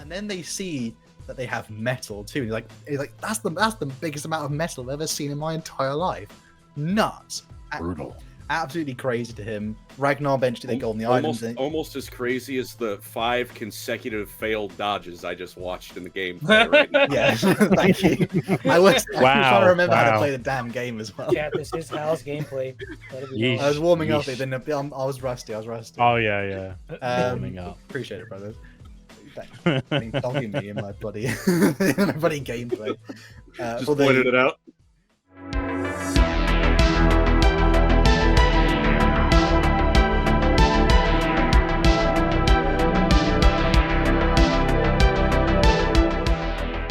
and then they see that they have metal too. Like that's the biggest amount of metal I've ever seen in my entire life. Nuts. Brutal. Absolutely crazy to him. Ragnar benched their goal on the island. Almost as crazy as the 5 consecutive failed dodges I just watched in the gameplay right now. Yeah, thank you. I was trying to remember how to play the damn game as well. Chat, this is Hal's gameplay. I was warming up. Then I was rusty. Oh yeah. Warming up. Appreciate it, brothers. Dogging me in my bloody gameplay. Just pointed it out.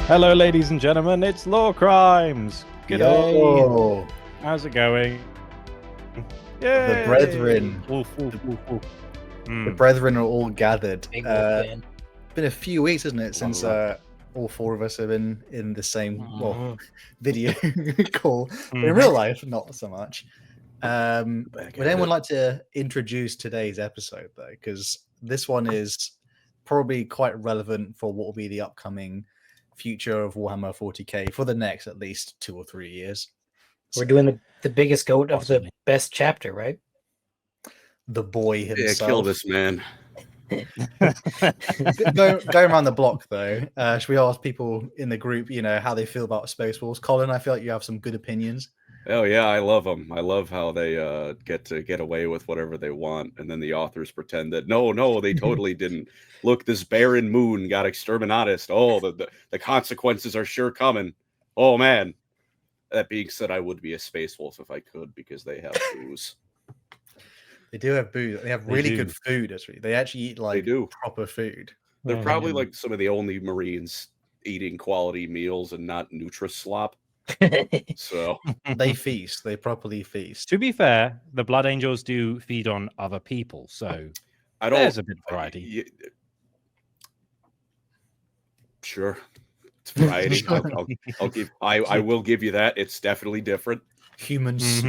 Hello, ladies and gentlemen. It's Lorecrimes. G'day. How's it going? The brethren. Wolf. The brethren are all gathered. It's been a few weeks, isn't it, since all 4 of us have been in the same video call. But in real life, not so much. Would anyone like to introduce today's episode, though? Because this one is probably quite relevant for what will be the upcoming future of Warhammer 40k for the next at least 2 or 3 years. We're doing the biggest goat of the best chapter, right? The boy himself. Yeah, kill this man. Going around the block, though, should we ask people in the group, how they feel about Space Wolves? Colin, I feel like you have some good opinions. Oh yeah, I love them. I love how they get to get away with whatever they want, and then the authors pretend that no, they totally didn't. Look, this barren moon got exterminatus. Oh, the consequences are sure coming. Oh man. That being said, I would be a space wolf if I could, because they have booze. They do have booze. They have really good food. Actually, they actually eat proper food. They're probably like some of the only Marines eating quality meals and not Nutri-Slop. So they feast. They properly feast. To be fair, the Blood Angels do feed on other people, so there's a bit of variety. Sure, it's variety. I will give you that. It's definitely different. Humans.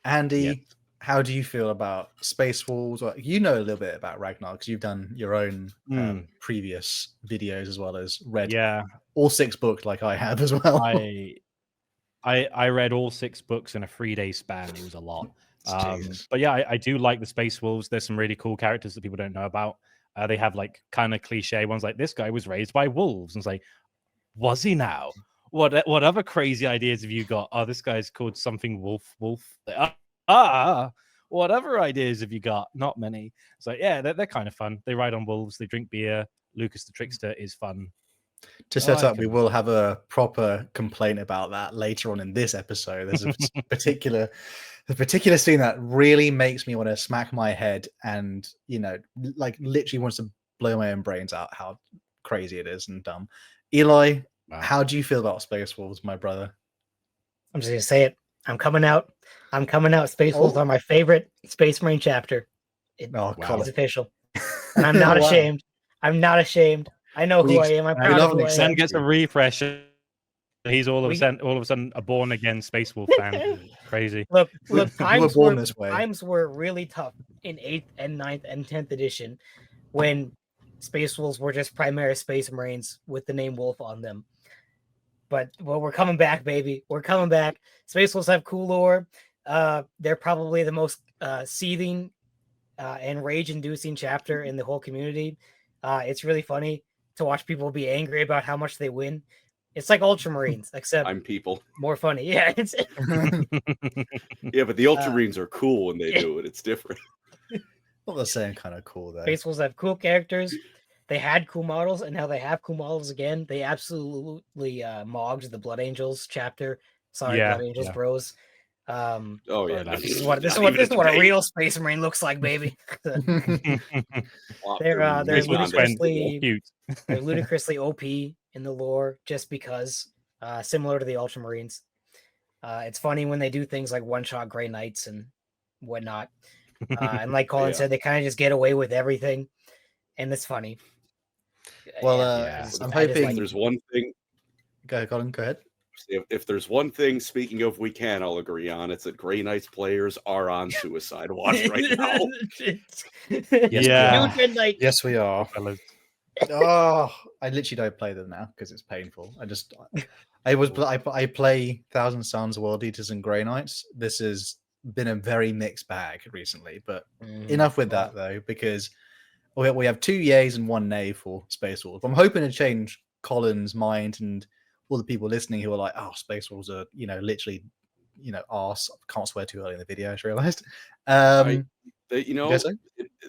Andy, how do you feel about Space Wolves? You know a little bit about Ragnar because you've done your own previous videos as well as read all 6 books like I have as well. I read all 6 books in a 3-day span. It was a lot. But yeah, I do like the Space Wolves. There's some really cool characters that people don't know about. They have like kind of cliche ones like this guy was raised by wolves. And it's like, was he now? What other crazy ideas have you got? Oh, this guy's called something wolf. Whatever ideas have you got? Not many. So yeah, they're kind of fun. They ride on wolves. They drink beer. Lucas the Trickster is fun. To set up, we will have a proper complaint about that later on in this episode. There's a particular scene that really makes me want to smack my head and, like literally wants to blow my own brains out how crazy it is and dumb. Eli, how do you feel about Space Wolves, my brother? I'm just going to say it. I'm coming out. Space Wolves are my favorite Space Marine chapter. It's official. And I'm not ashamed. I'm not ashamed. I know who I am. I'm proud of who I am. Sen gets a refresh. He's all of a sudden a born again Space Wolf fan. Crazy. Look, times were really tough in 8th and 9th and 10th edition when Space Wolves were just primary Space Marines with the name Wolf on them. But we're coming back, baby. We're coming back. Space Wolves have cool lore. They're probably the most seething and rage-inducing chapter in the whole community. It's really funny to watch people be angry about how much they win. It's like Ultramarines, except I'm people. More funny. Yeah, it's yeah, but the Ultramarines are cool when they do it. It's different. Well, the same kind of cool though. Space Wolves have cool characters. They had cool models, and now they have cool models again. They absolutely mogged the Blood Angels chapter. Sorry, Blood Angels bros. This is what a real Space Marine looks like, baby. They're ludicrously OP in the lore just because, similar to the Ultramarines. It's funny when they do things like one-shot Grey Knights and whatnot. And like Colin said, they kind of just get away with everything, and it's funny. Well, I'm hoping there's one thing. Go ahead, Colin. Go ahead. If there's one thing, speaking of, we can all agree on, it's that Grey Knights players are on suicide watch right now. Yes, we are. Oh, I literally don't play them now because it's painful. I play Thousand Suns, World Eaters, and Grey Knights. This has been a very mixed bag recently, but enough with that though, because we have 2 yays and 1 nay for Space Wolves. I'm hoping to change Colin's mind and all the people listening who are like, "Oh, Space Wolves are literally arse." Can't swear too early in the video. I just realized.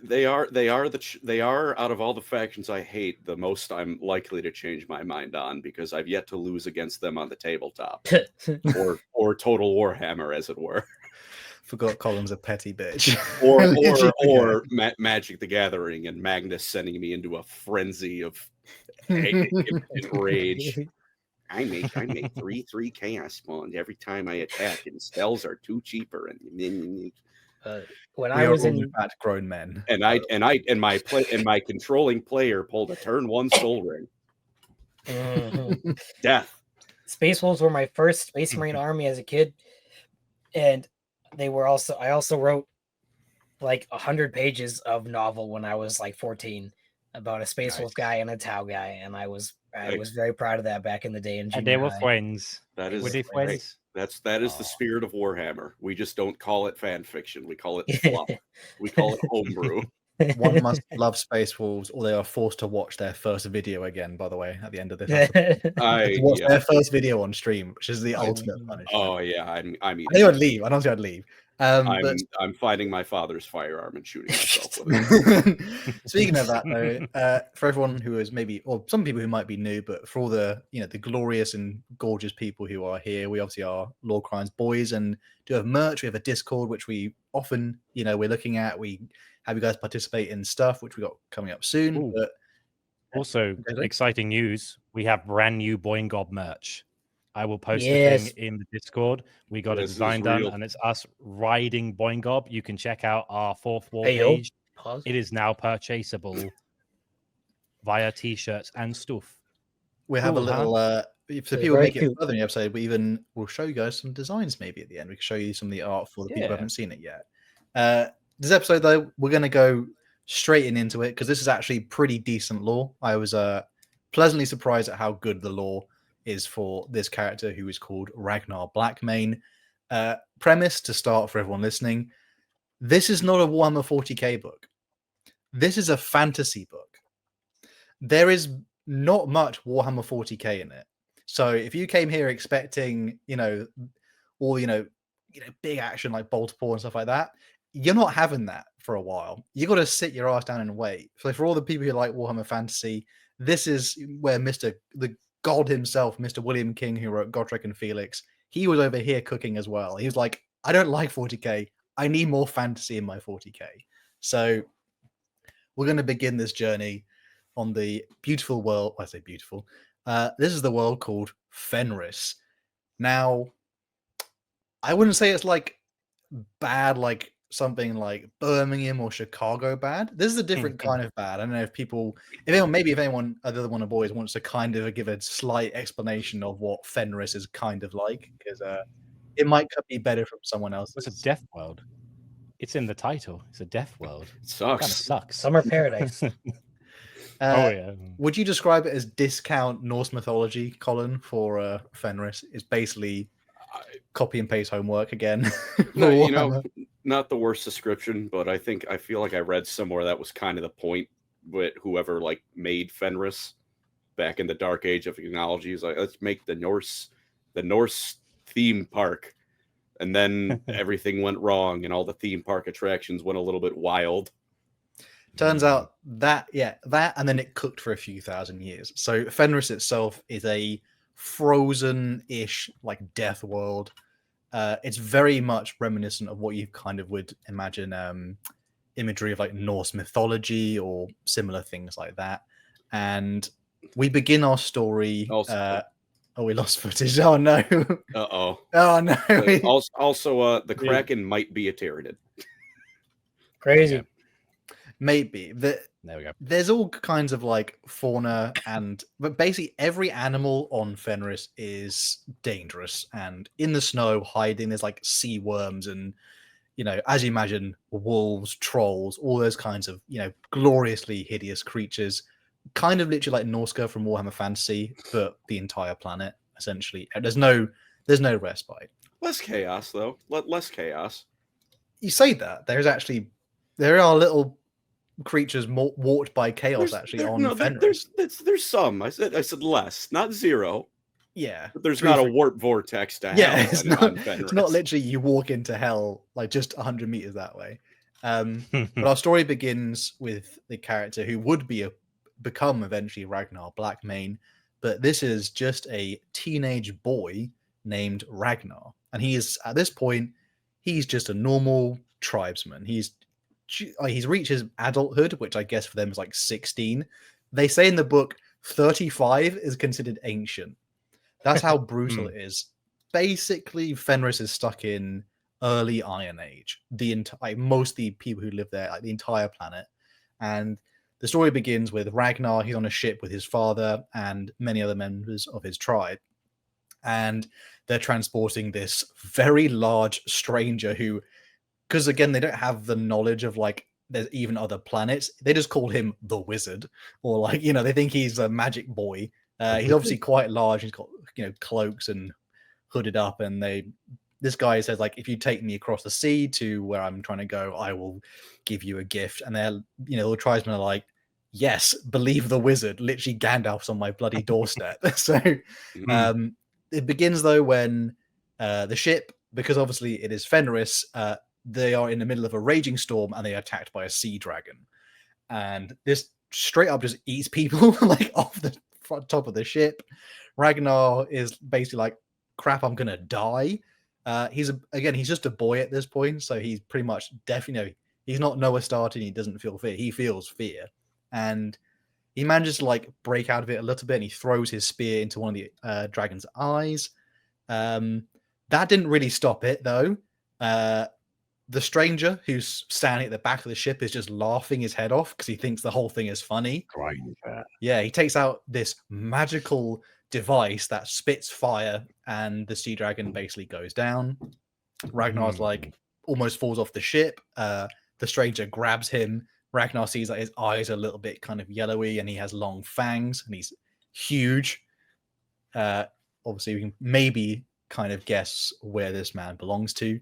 They are out of all the factions I hate, the most I'm likely to change my mind on, because I've yet to lose against them on the tabletop or Total Warhammer, as it were. Forgot Colin's a petty bitch. or Magic the Gathering and Magnus sending me into a frenzy of rage. I make 3/3 chaos spawns every time I attack, and spells are too cheaper. And when I was in fat grown men, and my controlling player pulled a turn 1 Soul Ring. Death. Space Wolves were my first Space Marine army as a kid, and I also wrote like 100 pages of novel when I was like 14 about a Space Wolf guy and a Tau guy, and I was very proud of that back in the day. And they were friends. Were they friends? That is the spirit of Warhammer. We just don't call it fan fiction. We call it fluff. We call it homebrew. One must love Space Wolves, or they are forced to watch their first video again. By the way, at the end of this, watch their first video on stream, which is the ultimate punishment. Oh yeah, I would leave. I don't think I'd leave. I'm finding my father's firearm and shooting myself with it. Speaking of that, though, for everyone who is or some people who might be new, but for all the the glorious and gorgeous people who are here, we obviously are Lorecrimes boys and do have merch. We have a Discord, which we often, we're looking at. We have you guys participate in stuff, which we got coming up soon. Ooh. But also, exciting news: we have brand new Boing Gob merch. I will post the thing in the Discord. We got a design done, and it's us riding Boing Gob. You can check out our 4th wall page. It is now purchasable via t-shirts and stuff. We have a little so people make it further in the episode, we'll show you guys some designs maybe at the end. We can show you some of the art for the people who haven't seen it yet. This episode, though, we're going to go straight into it because this is actually pretty decent lore. I was pleasantly surprised at how good the lore is for this character who is called Ragnar Blackmane. Premise to start for everyone listening: this is not a Warhammer 40k book. This is a fantasy book. There is not much Warhammer 40k in it. So if you came here expecting, all big action like Baltimore and stuff like that, you're not having that for a while. You got to sit your ass down and wait. So for all the people who like Warhammer Fantasy, this is where the God himself, Mr. William King, who wrote Godric and Felix, he was over here cooking as well. He was like, I don't like 40k. I need more fantasy in my 40k. So we're going to begin this journey on the beautiful world. I say beautiful. This is the world called Fenris. Now, I wouldn't say it's like bad, like something like Birmingham or Chicago bad. This is a different kind of bad. I don't know if anyone other than one of the boys wants to kind of give a slight explanation of what Fenris is kind of like, because it might be better from someone else. It's a death world. It's in the title. It's a death world. It sucks. Kind of sucks. Summer paradise. Would you describe it as discount Norse mythology, Colin, for Fenris? It's basically copy and paste homework again. Not the worst description, but I feel like I read somewhere that was kind of the point with whoever made Fenris back in the dark age of technology. Is like, let's make the Norse theme park, and then everything went wrong, and all the theme park attractions went a little bit wild. Turns out that, and then it cooked for a few thousand years. So Fenris itself is a frozen-ish death world. It's very much reminiscent of what you kind of would imagine imagery of Norse mythology or similar things like that. And we begin our story. We lost footage. Oh no! Uh-oh. Oh no! Also, the Kraken might be a Tyranid. Crazy. Yeah. Maybe. There we go. There's all kinds of fauna, but basically every animal on Fenris is dangerous and in the snow hiding. There's sea worms and, as you imagine, wolves, trolls, all those kinds of, gloriously hideous creatures. kind of literally like Norska from Warhammer Fantasy, but the entire planet essentially. There's no respite. Less chaos though. Less chaos. You say that there are little creatures warped by chaos Fenris. There's some. I said less, not zero. Yeah, but there's not a warp vortex to hell. It's not literally you walk into hell like just 100 meters that way. But our story begins with the character who would become eventually Ragnar Blackmane, but this is just a teenage boy named Ragnar, and he is at this point he's just a normal tribesman. He's reached his adulthood, which I guess for them is like 16. They say in the book 35 is considered ancient. That's how brutal it is. Basically, Fenris is stuck in early Iron Age. Most of the people who live there, like the entire planet. And the story begins with Ragnar. He's on a ship with his father and many other members of his tribe. And they're transporting this very large stranger who, because again, they don't have the knowledge of like there's even other planets. They just call him the wizard, or like, they think he's a magic boy. He's obviously quite large. He's got, cloaks and hooded up. And this guy says, like, if you take me across the sea to where I'm trying to go, I will give you a gift. And they're, the tribesmen are like, yes, believe the wizard. Literally Gandalf's on my bloody doorstep. So it begins though when the ship, because obviously it is Fenris, they are in the middle of a raging storm and they are attacked by a sea dragon. And this straight up just eats people like off the top of the ship. Ragnar is basically like, crap, I'm gonna die. He's just a boy at this point, so he's pretty much definitely he's not Noah starting. He doesn't feel fear. He feels fear, and he manages to like break out of it a little bit. And he throws his spear into one of the dragon's eyes. That didn't really stop it though. The stranger who's standing at the back of the ship is just laughing his head off because he thinks the whole thing is funny. Yeah, he takes out this magical device that spits fire and the sea dragon basically goes down. Ragnar's like almost falls off the ship. The stranger grabs him. Ragnar sees that his eyes are a little bit kind of yellowy and he has long fangs and he's huge. Obviously we can maybe kind of guess where this man belongs to.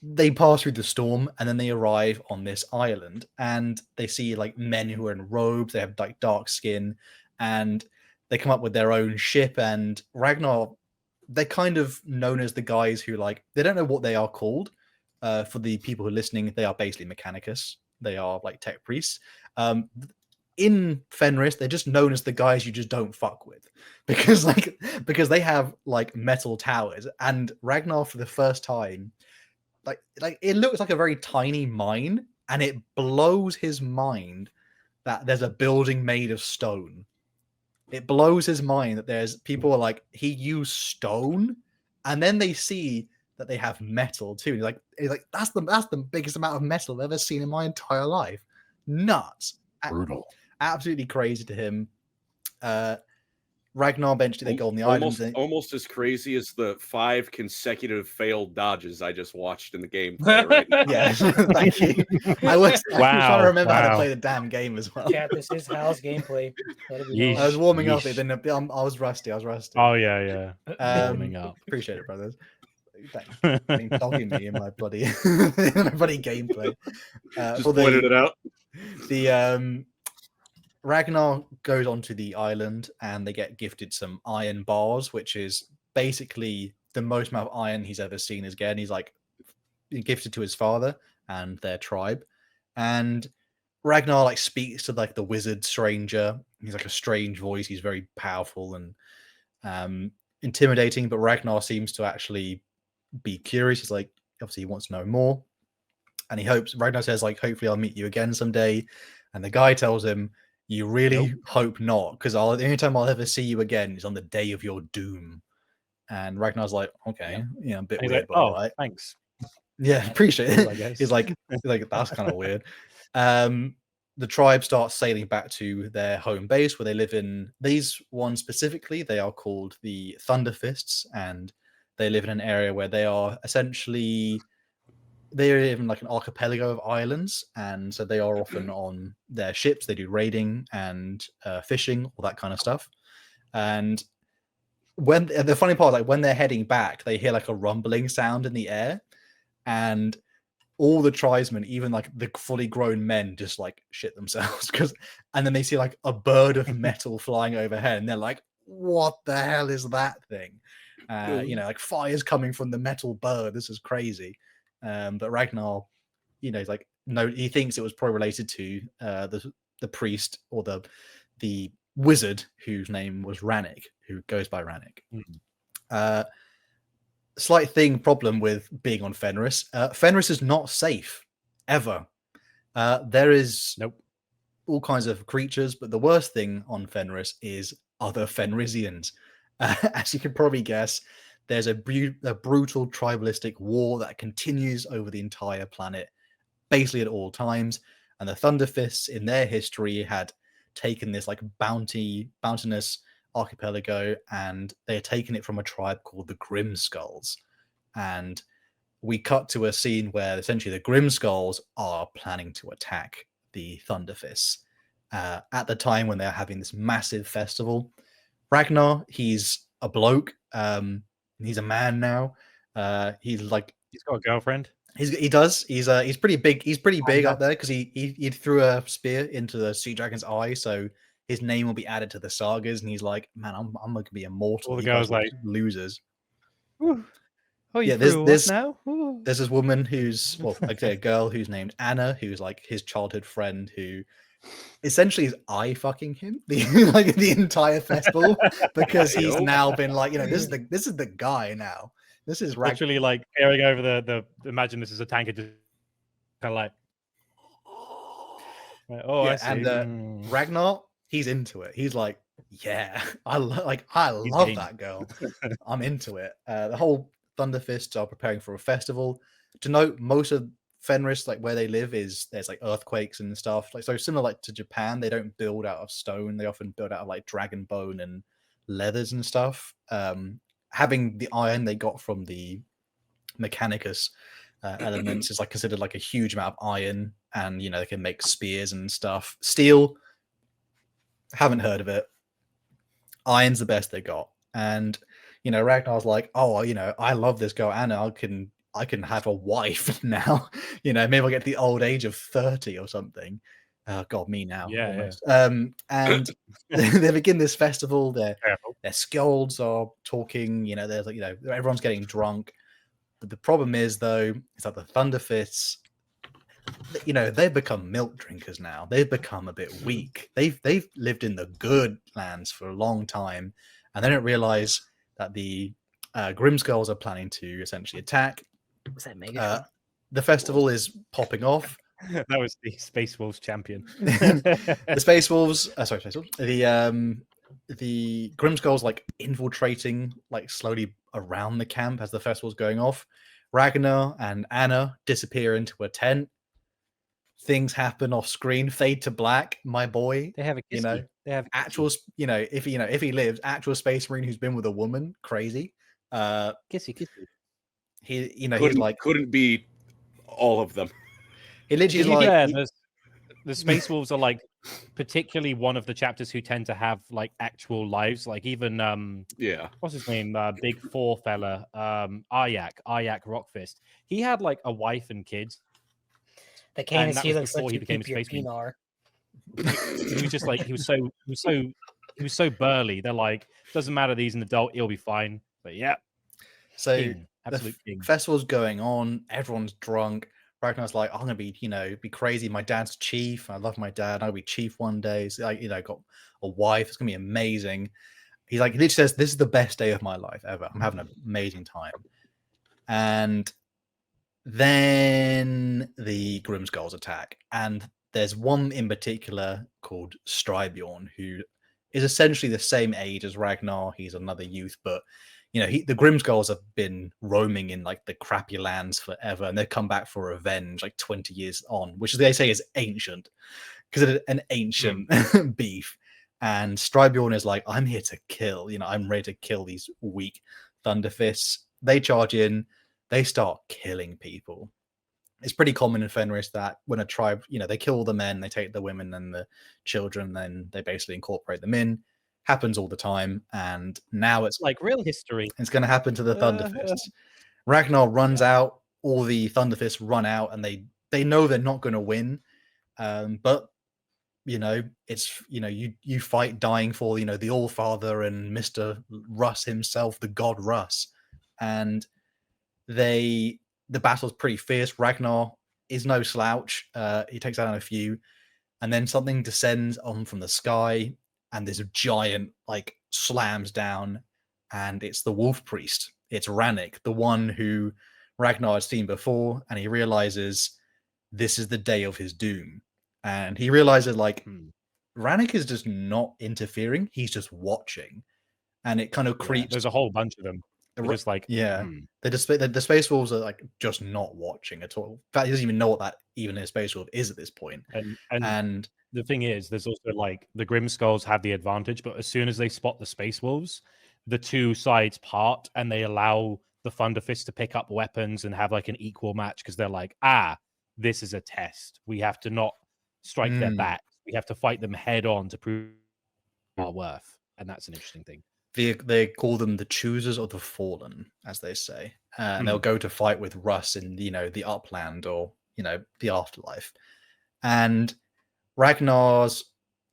They pass through the storm and then they arrive on this island and they see like men who are in robes. They have like dark skin and they come up with their own ship. And Ragnar, they're kind of known as the guys who like, they don't know what they are called. For the people who are listening, they are basically Mechanicus. They are like tech priests. In Fenris, they're just known as the guys you just don't fuck with because they have like metal towers. And Ragnar, for the first time, like it looks like a very tiny mine, and it blows his mind that there's a building made of stone. It blows his mind that there's people are like, he used stone, and then they see that they have metal too. He's like that's the biggest amount of metal I've ever seen in my entire life. Nuts. Brutal. Absolutely crazy to him. Ragnar eventually they go on the island. Almost as crazy as the 5 consecutive failed dodges I just watched in the game. Right? Yeah, thank you. I was trying to remember how to play the damn game as well. Yeah, this is Hal's gameplay. I was warming up. Then I was rusty. Oh yeah. Warming up. Appreciate it, brothers. Thanks. Dogging me in my bloody gameplay. Just pointed it out. The Ragnar goes onto the island and they get gifted some iron bars, which is basically the most amount of iron he's ever seen again. He's like gifted to his father and their tribe. And Ragnar like speaks to like the wizard stranger. He's like a strange voice. He's very powerful and intimidating, but Ragnar seems to actually be curious. He's like, obviously he wants to know more. And Ragnar says like, hopefully I'll meet you again someday. And the guy tells him, you really hope not, because the only time I'll ever see you again is on the day of your doom. And Ragnar's like, okay, a bit weird, but all right. Thanks. Yeah, appreciate it. I guess. He's like, that's kind of weird. The tribe starts sailing back to their home base where they live in. These ones specifically, they are called the Thunder Fists, and they live in an area where they are essentially they're in like an archipelago of islands, and so they are often on their ships. They do raiding and fishing, all that kind of stuff. And when the funny part, like when they're heading back, they hear like a rumbling sound in the air, and all the tribesmen, even like the fully grown men, just like shit themselves and then they see like a bird of metal flying overhead, and they're like, "What the hell is that thing?" Like fire's coming from the metal bird. This is crazy. But Ragnar, he's like, no, he thinks it was probably related to the priest or the wizard whose name was Rannick, who goes by Rannick. Slight problem with being on Fenris. Fenris is not safe ever. There is all kinds of creatures, but the worst thing on Fenris is other Fenrisians. As you can probably guess, there's a brutal tribalistic war that continues over the entire planet, basically at all times. And the Thunderfists, in their history, had taken this like bounteous archipelago, and they had taken it from a tribe called the Grimskulls. And we cut to a scene where essentially the Grimskulls are planning to attack the Thunderfists at the time when they're having this massive festival. Ragnar, he's a bloke. He's a man now. He's got a girlfriend. He does. He's pretty big. He's pretty big up there because he threw a spear into the sea dragon's eye, so his name will be added to the sagas. And he's like, man, I'm gonna be immortal. All the girls like losers. Ooh. Oh, you there's now? There's this woman who's a girl who's named Anna, who's like his childhood friend, who essentially is eye fucking him the entire festival because he's now been like, this is the guy now. This is literally like peering over the imagine this is a tanker, just kind of like, oh, I see. And Ragnar, he's into it. He's like, yeah, I love that girl. I'm into it. The whole Thunderfists are preparing for a festival. To note, most of Fenris, like where they live, there's like earthquakes and stuff. Like, so similar like to Japan, they don't build out of stone. They often build out of like dragon bone and leathers and stuff. Having the iron they got from the Mechanicus elements is like considered like a huge amount of iron, and they can make spears and stuff. Steel, haven't heard of it. Iron's the best they got. And Ragnar's like, oh, I love this girl Anna. I can have a wife now. Maybe I'll get to the old age of 30 or something. God, me now. Yeah. And they begin this festival. Their skalds are talking. There's like everyone's getting drunk. But the problem is though, it's like the Thunderfists. They've become milk drinkers now. They've become a bit weak. They've lived in the good lands for a long time, and they don't realize that the Grimskulls are planning to essentially attack. Was that Mega? The festival is popping off. That was the Space Wolves champion. The Space Wolves. Sorry, Space Wolves. The Grimskulls like infiltrating like slowly around the camp as the festival's going off. Ragnar and Anna disappear into a tent. Things happen off screen, fade to black. My boy, they have a kissy. They have actual, if he lives, actual Space Marine who's been with a woman, crazy. Kissy. He's like couldn't be all of them. He literally the Space Wolves are like particularly one of the chapters who tend to have like actual lives. Like even what's his name? Big Four fella, Aryak Rockfist. He had like a wife and kids. The Canis Helix before he became a Space Marine. He was just like he was so burly. They're like, doesn't matter, he's an adult, he'll be fine. But yeah. So absolute king. Festival's going on, everyone's drunk. Ragnar's like, I'm gonna be, be crazy. My dad's chief. I love my dad. I'll be chief one day. So I, got a wife. It's gonna be amazing. He literally says, this is the best day of my life ever. I'm having an amazing time. And then the Grimskulls attack, and there's one in particular called Strybjorn, who is essentially the same age as Ragnar. He's another youth, but the Grimskulls have been roaming in like the crappy lands forever, and they've come back for revenge like 20 years on, which they say is ancient because it's an ancient beef. And Strybjorn is like, I'm here to kill. I'm ready to kill these weak Thunderfists. They charge in. They start killing people. it's pretty common in Fenris that when a tribe, they kill all the men, they take the women and the children, then they basically incorporate them in. Happens all the time, and now it's like real history. It's going to happen to the Thunderfists. Ragnar runs out, all the Thunderfists run out, and they know they're not going to win. But it's you fight dying for the All-Father and Mr. Russ himself, the god Russ, and the battle's pretty fierce. Ragnar is no slouch. He takes down a few, and then something descends on from the sky, and this giant slams down, and it's the Wolf Priest. It's Rannick, the one who Ragnar had seen before, and he realizes this is the day of his doom. And he realizes Rannick is just not interfering; he's just watching, and it kind of creeps. There's a whole bunch of them. Just the Space Wolves are just not watching at all. In fact, he doesn't even know what that even a Space Wolf is at this point. And the thing is, there's also the Grim Skulls have the advantage, but as soon as they spot the Space Wolves, the two sides part and they allow the Thunderfists to pick up weapons and have an equal match because they're this is a test. We have to not strike their back. We have to fight them head on to prove our worth, and that's an interesting thing. They call them the choosers of the fallen, as they say. And they'll go to fight with Russ in the upland or the afterlife. And Ragnar's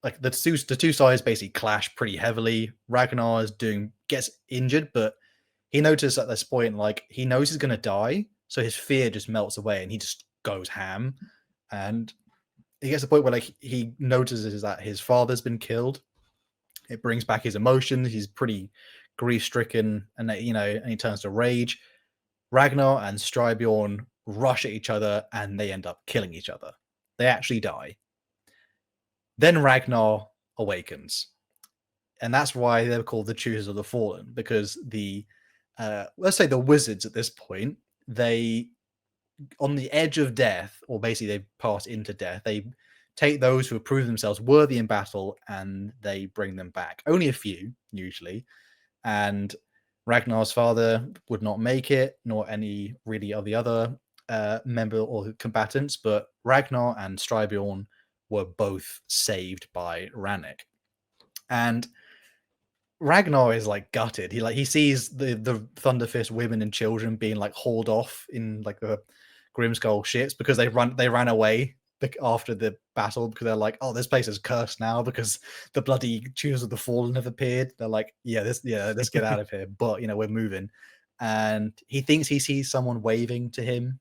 the two sides basically clash pretty heavily. Ragnar's gets injured, but he notices at this point he knows he's gonna die, so his fear just melts away and he just goes ham. And he gets to the point where he notices that his father's been killed. It brings back his emotions. He's pretty grief-stricken, and and he turns to rage. Ragnar and Strybjorn rush at each other, and they end up killing each other. They actually die. Then Ragnar awakens, and that's why they're called the Choosers of the Fallen, because the let's say the wizards at this point, they on the edge of death, or basically they pass into death. They take those who have proven themselves worthy in battle and they bring them back. Only a few, usually. And Ragnar's father would not make it, nor any really of the other member or combatants, but Ragnar and Strybjorn were both saved by Rannick. And Ragnar is gutted. He sees the Thunderfist women and children being hauled off in the Grimskull ships because they ran away after the battle because they're oh, this place is cursed now because the bloody Choosers of the Fallen have appeared. They're let's get out of here. But we're moving. And he thinks he sees someone waving to him,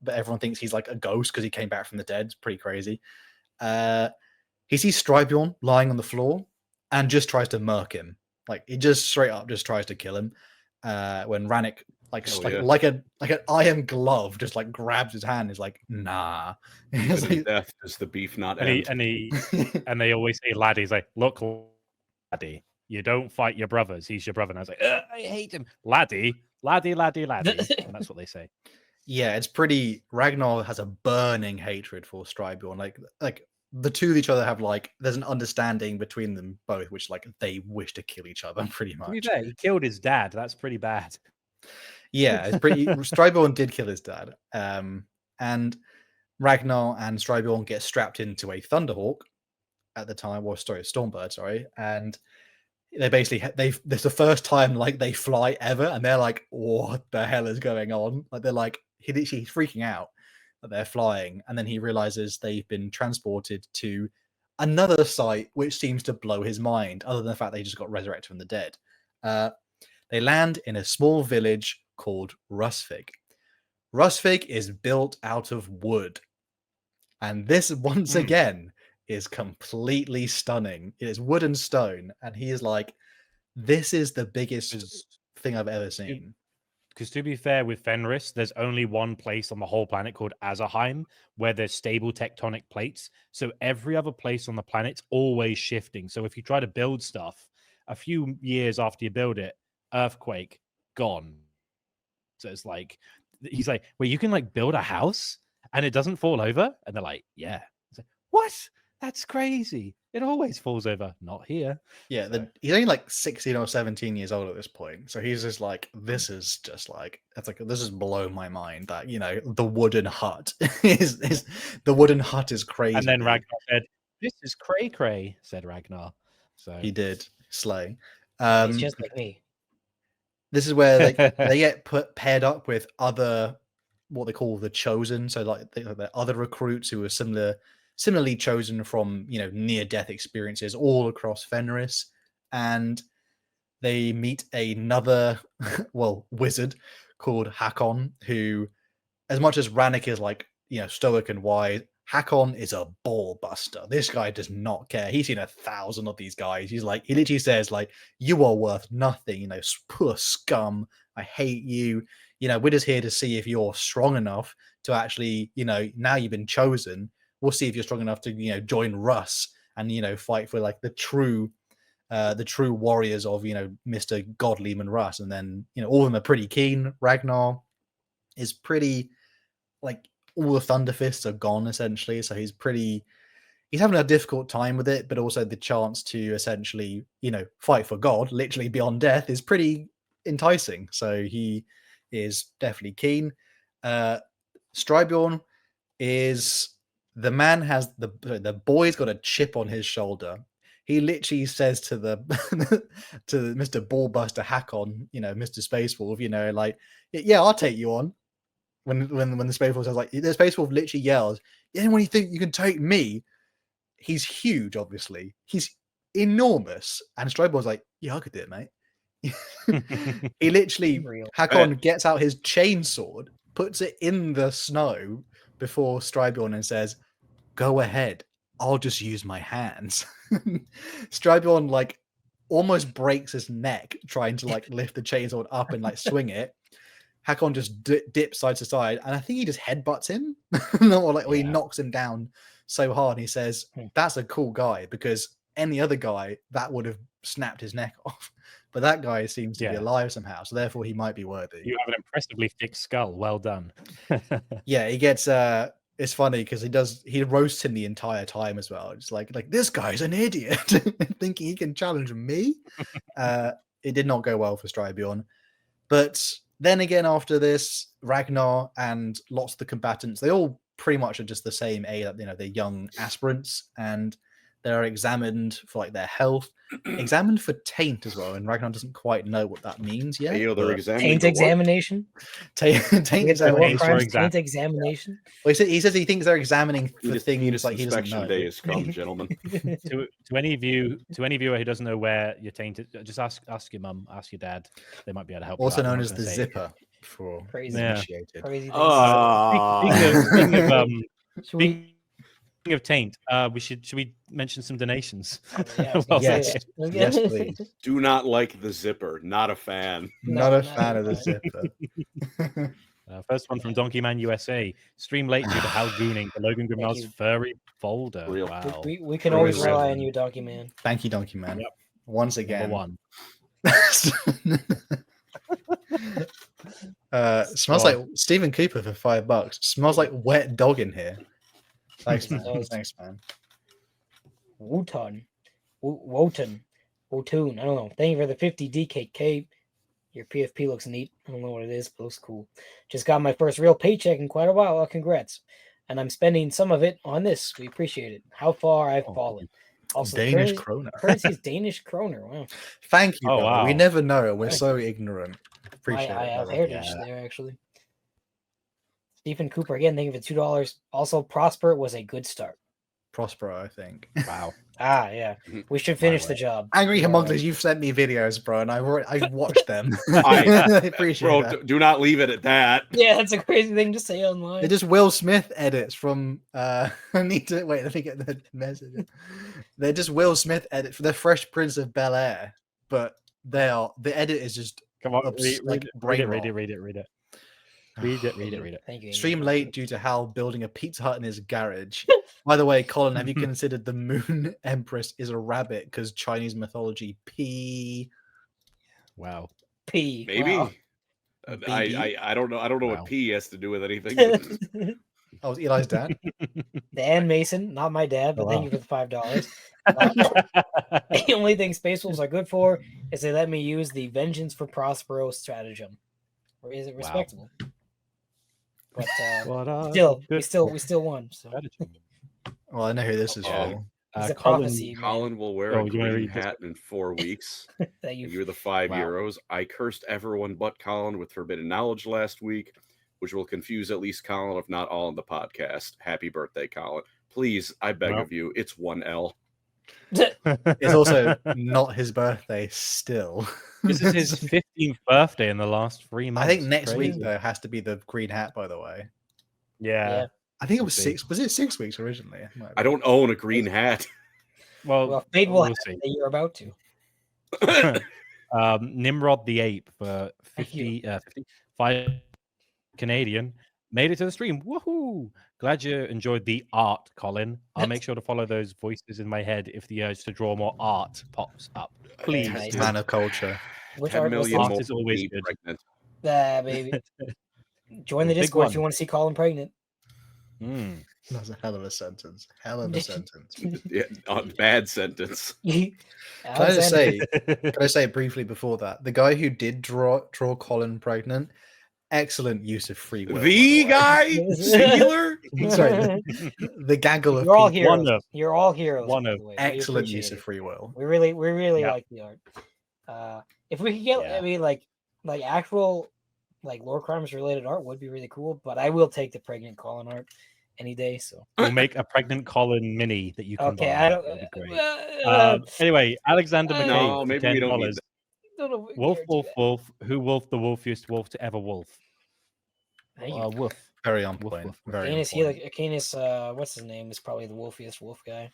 but everyone thinks he's a ghost because he came back from the dead. It's pretty crazy. He sees Strybjorn lying on the floor and just tries to murk him. He just straight up just tries to kill him. When Rannick like an iron glove just grabs his hand, is nah. Death does the beef not end. And they always say laddie. He's look, laddie, you don't fight your brothers. He's your brother. And I was I hate him. Laddie. And that's what they say. Yeah, it's pretty. Ragnar has a burning hatred for Strybjorn. The two of each other have there's an understanding between them both, which they wish to kill each other pretty much. He killed his dad. That's pretty bad. Yeah, it's pretty. Strybjorn did kill his dad. And Ragnar and Strybjorn get strapped into a Thunderhawk at the time, or Stormbird, sorry, and they basically this is the first time they fly ever, and they're what the hell is going on? They're he's freaking out that they're flying, and then he realizes they've been transported to another site which seems to blow his mind, other than the fact they just got resurrected from the dead. They land in a small village called Rusvik. Rusvik is built out of wood, and this once again is completely stunning. It is wood and stone, and he is this is the biggest thing I've ever seen. Because to be fair with Fenris, there's only one place on the whole planet called Azerheim where there's stable tectonic plates. So every other place on the planet's always shifting. So if you try to build stuff, a few years after you build it, earthquake, gone. So it's he's wait, you can build a house and it doesn't fall over? And they're yeah. It's what? That's crazy. It always falls over. Not here. Yeah, he's only like 16 or 17 years old at this point, so he's just like, this is just like, it's like, this is blow my mind that, you know, the wooden hut is the wooden hut is crazy. And then Ragnar said, "This is cray cray," said Ragnar. So he did slay. He's just like me. This is where they get paired up with other, what they call the chosen. So like the other recruits who are similarly chosen from, you know, near-death experiences all across Fenris, and they meet another wizard called Hakon, who, as much as Rannick is like, you know, stoic and wise, Hakon is a ball buster. This guy does not care. He's seen 1,000 of these guys. He literally says like, you are worth nothing, you know, poor scum. I hate you. You know, we're just here to see if you're strong enough to actually, you know, now you've been chosen, we'll see if you're strong enough to, you know, join Russ and, you know, fight for like the true warriors of, you know, Mr. Godliam Russ. And then, you know, all of them are pretty keen. Ragnar is pretty, like, all the Thunder Fists are gone essentially. So he's having a difficult time with it, but also the chance to essentially, you know, fight for God, literally beyond death, is pretty enticing. So he is definitely keen. Strybjorn is, the man has the boy's got a chip on his shoulder. He literally says to the to Mr. Ballbuster Hakon, you know, Mr. Space Wolf, you know, like, yeah, I'll take you on. When the Space Wolf says, like, the Space Wolf literally yells, anyone you think you can take me? He's huge, obviously. He's enormous. And Strybjorn's like, yeah, I could do it, mate. He literally, Hakon gets out his chainsword, puts it in the snow before Strybjorn and says, go ahead, I'll just use my hands. Strybjorn like almost breaks his neck trying to like lift the chainsword up and like swing it. Hakon just dips side to side, and I think he just headbutts him, or he knocks him down so hard. And he says, "That's a cool guy," because any other guy that would have snapped his neck off, but that guy seems to be alive somehow, so therefore he might be worthy. You have an impressively thick skull. Well done. Yeah, he gets. It's funny because he roasts him the entire time as well. It's like this guy's an idiot, thinking he can challenge me. It did not go well for Strybjorn, but then again, after this, Ragnar and lots of the combatants, they all pretty much are just the same age, you know, they're young aspirants, and they're examined for like their health, examined for taint as well, and Ragnar doesn't quite know what that means yet. Taint examination? Taint examination. Taint examination? Well, he says he thinks they're examining for things like he doesn't know. Day has come, gentlemen. to any viewer who doesn't know where you're tainted, just ask your mum, ask your dad. They might be able to help. Also known as the zipper for initiated. Speaking of taint, should we mention some donations? Yes, please. Do not like the zipper. Not a fan. Not a fan of the zipper. First one from Donkey Man USA. Stream late due to Hal gooning the Logan Grimald's furry folder. Wow. We can always rely on you, Donkey Man. Thank you, Donkey Man. Yep. Once again. Number one. Smells like Stephen Cooper for $5. Smells like wet dog in here. Thanks, man. Thanks, man. Wotan. I don't know. Thank you for the 50 DKK. Your PFP looks neat. I don't know what it is, but it looks cool. Just got my first real paycheck in quite a while. Well, congrats. And I'm spending some of it on this. We appreciate it. How far I've fallen. Also, Danish kroner. Currency is Danish kroner. Wow. Thank you. Wow. We never know. We're so ignorant. Appreciate it. I have heritage there, actually. Stephen Cooper, again, thank you for $2. Also, Prosper was a good start. Prosper, I think. Wow. Yeah. We should finish the job. Angry Homunculus, you've sent me videos, bro, and I've watched them. I appreciate that. Do not leave it at that. Yeah, that's a crazy thing to say online. They're just Will Smith edits from I need to wait, let me get the message. They're just Will Smith edits for the Fresh Prince of Bel-Air, but the edit is just read it. Read it. Thank you. Stream late due to Hal building a Pizza Hut in his garage. By the way, Colin, have you considered the Moon Empress is a rabbit because Chinese mythology P? Wow. P. Maybe. Wow. I don't know. I don't know what P has to do with anything. Oh, Eli's dad. Dan Mason, not my dad, but thank you for the $5. The only thing Space Wolves are good for is they let me use the Vengeance for Prospero stratagem. Or is it respectable? Wow. But we still won. So. Well, I know who this is for. It's a prophecy. Colin will wear a green hat in 4 weeks. You're the 5 euros. I cursed everyone but Colin with forbidden knowledge last week, which will confuse at least Colin, if not all, in the podcast. Happy birthday, Colin. Please, I beg of you, it's 1L. It's also not his birthday still. This is his 15th birthday in the last 3 months. I think next week, though, has to be the green hat, by the way. Yeah. I think it was 6. Was it 6 weeks originally? I don't own a green hat. Well Fade will have it that you're about to. Nimrod the Ape for 55 Canadian made it to the stream. Woohoo! Glad you enjoyed the art, Colin. I'll make sure to follow those voices in my head if the urge to draw more art pops up. Please. Nice. Man of culture. Which art is always good. Pregnant. Baby. Join the Discord if you want to see Colin pregnant. That's a hell of a sentence. Hell of a sentence. Yeah, bad sentence. Can I say briefly before that, the guy who did draw Colin pregnant, excellent use of free will. The guy? Singular? Sorry, the gaggle of You're all heroes. You're all heroes. One of excellent use of free will. We really like the art. If we could get, I mean, like actual Lorecrimes related art would be really cool. But I will take the pregnant Colin art any day. So we'll make a pregnant Colin mini that you can buy. That'd be great. Anyway, Alexander McKay. No, maybe we don't need that. Wolf, who wolf the wolfiest wolf to ever wolf? Wolf. Very on point. Very Canis, what's his name? Is probably the wolfiest wolf guy.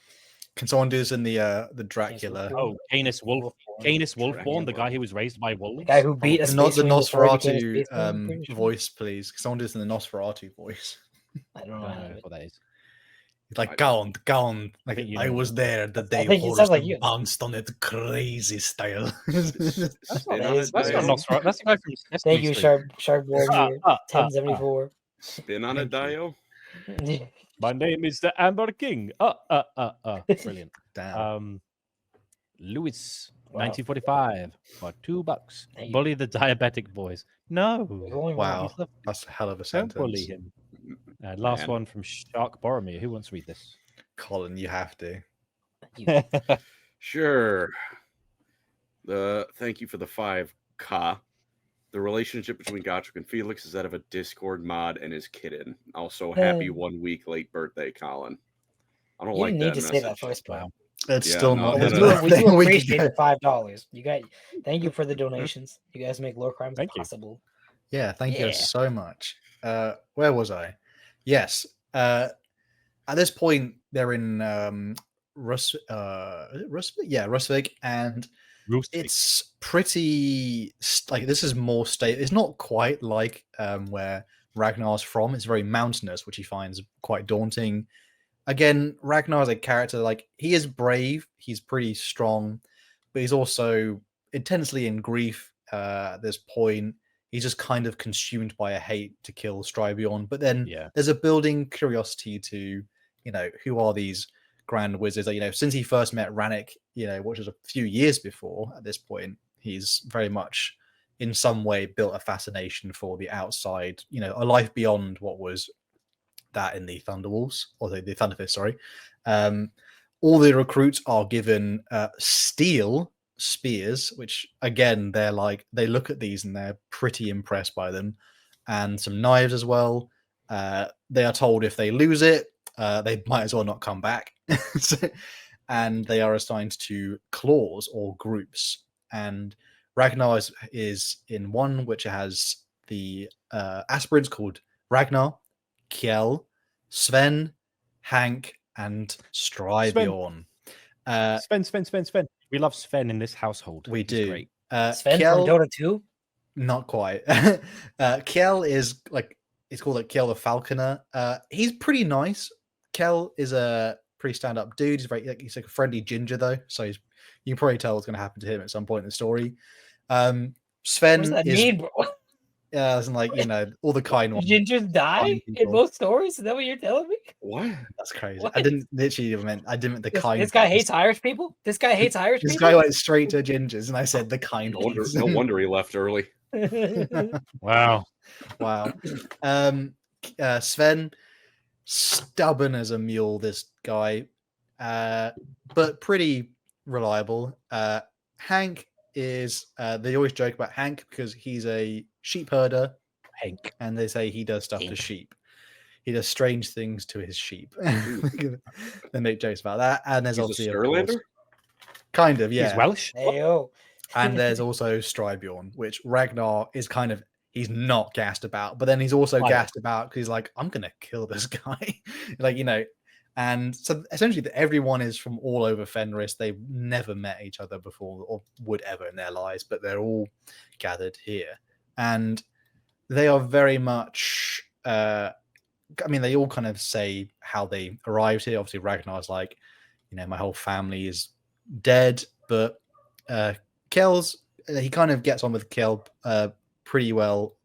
Can someone do this in the Dracula? Canis Wolfborn, the guy who was raised by wolves. The guy who beat us. Not the Nosferatu voice, please. Can someone do this in the Nosferatu voice? I don't know what that is. Like Count. Like I was there the day Horus bounced on it, crazy style. That's not Nosferatu. That's the guy from Sesame Thank you, Sharp Warrior 1074. Spin on it, Dio. My name is the Amber King. Brilliant. Damn. Lewis, 1945 for $2. Bully the diabetic boys. No. Wow. That's a hell of a sentence. Don't bully him. Last one from Shark Boromir. Who wants to read this? Colin, you have to. Sure. Thank you for the 5K. The relationship between Gotrek and Felix is that of a Discord mod and his kitten. Also, happy 1 week late birthday, Colin. I don't like that. You need to say that first, bro. It's still not. We do appreciate the $5. Thank you for the donations. You guys make Lorecrimes possible. Yeah, thank you so much. Where was I? Yes. At this point, they're in Rusvik, and it's pretty this is more stable. It's not quite like where Ragnar's from. It's very mountainous, which he finds quite daunting. Again, Ragnar as a character, he is brave, he's pretty strong, but he's also intensely in grief at this point. He's just kind of consumed by a hate to kill Stribion. But then there's a building curiosity to, who are these grand wizards? Since he first met Rannick, which was a few years before at this point, he's very much in some way built a fascination for the outside, a life beyond what was that in the Thunderwolves, or the Thunderfist, sorry. All the recruits are given steel spears, which again, they look at these and they're pretty impressed by them, and some knives as well. They are told if they lose it, they might as well not come back. And they are assigned to claws or groups. And Ragnar is in one which has the aspirants called Ragnar, Kjell, Sven, Hank, and Stribion. Sven. We love Sven in this household. We do. Great. Sven from Dota 2? Not quite. Kjell is it's called Kjell the Falconer. He's pretty nice. Kjell is a pretty stand-up dude. He's he's like a friendly ginger though, so you can probably tell what's going to happen to him at some point in the story. Sven what does that is mean, bro? Yeah, it's like, all the kind ones. Gingers die in both stories? Is that what you're telling me? What? That's crazy. What? I didn't the kind. This guy hates Irish people? This guy hates Irish This people? guy went straight to gingers, and I said the kind ones. No wonder he left early. Wow. Sven, stubborn as a mule, this guy, but pretty reliable. Hank is, they always joke about Hank because he's a sheep herder, Hank, and they say he does stuff to sheep. He does strange things to his sheep. They make jokes about that. And there's obviously a Stirlander? Kind of, yeah. He's Welsh. Heyo. And there's also Strybjorn, which Ragnar is kind of, he's not gassed about, but then he's also gassed about because he's like, I'm gonna kill this guy. And so essentially everyone is from all over Fenris. They've never met each other before or would ever in their lives, but they're all gathered here. And they are very much they all kind of say how they arrived here. Obviously Ragnar's like, my whole family is dead, but Kjell's, he kind of gets on with Kjell pretty well,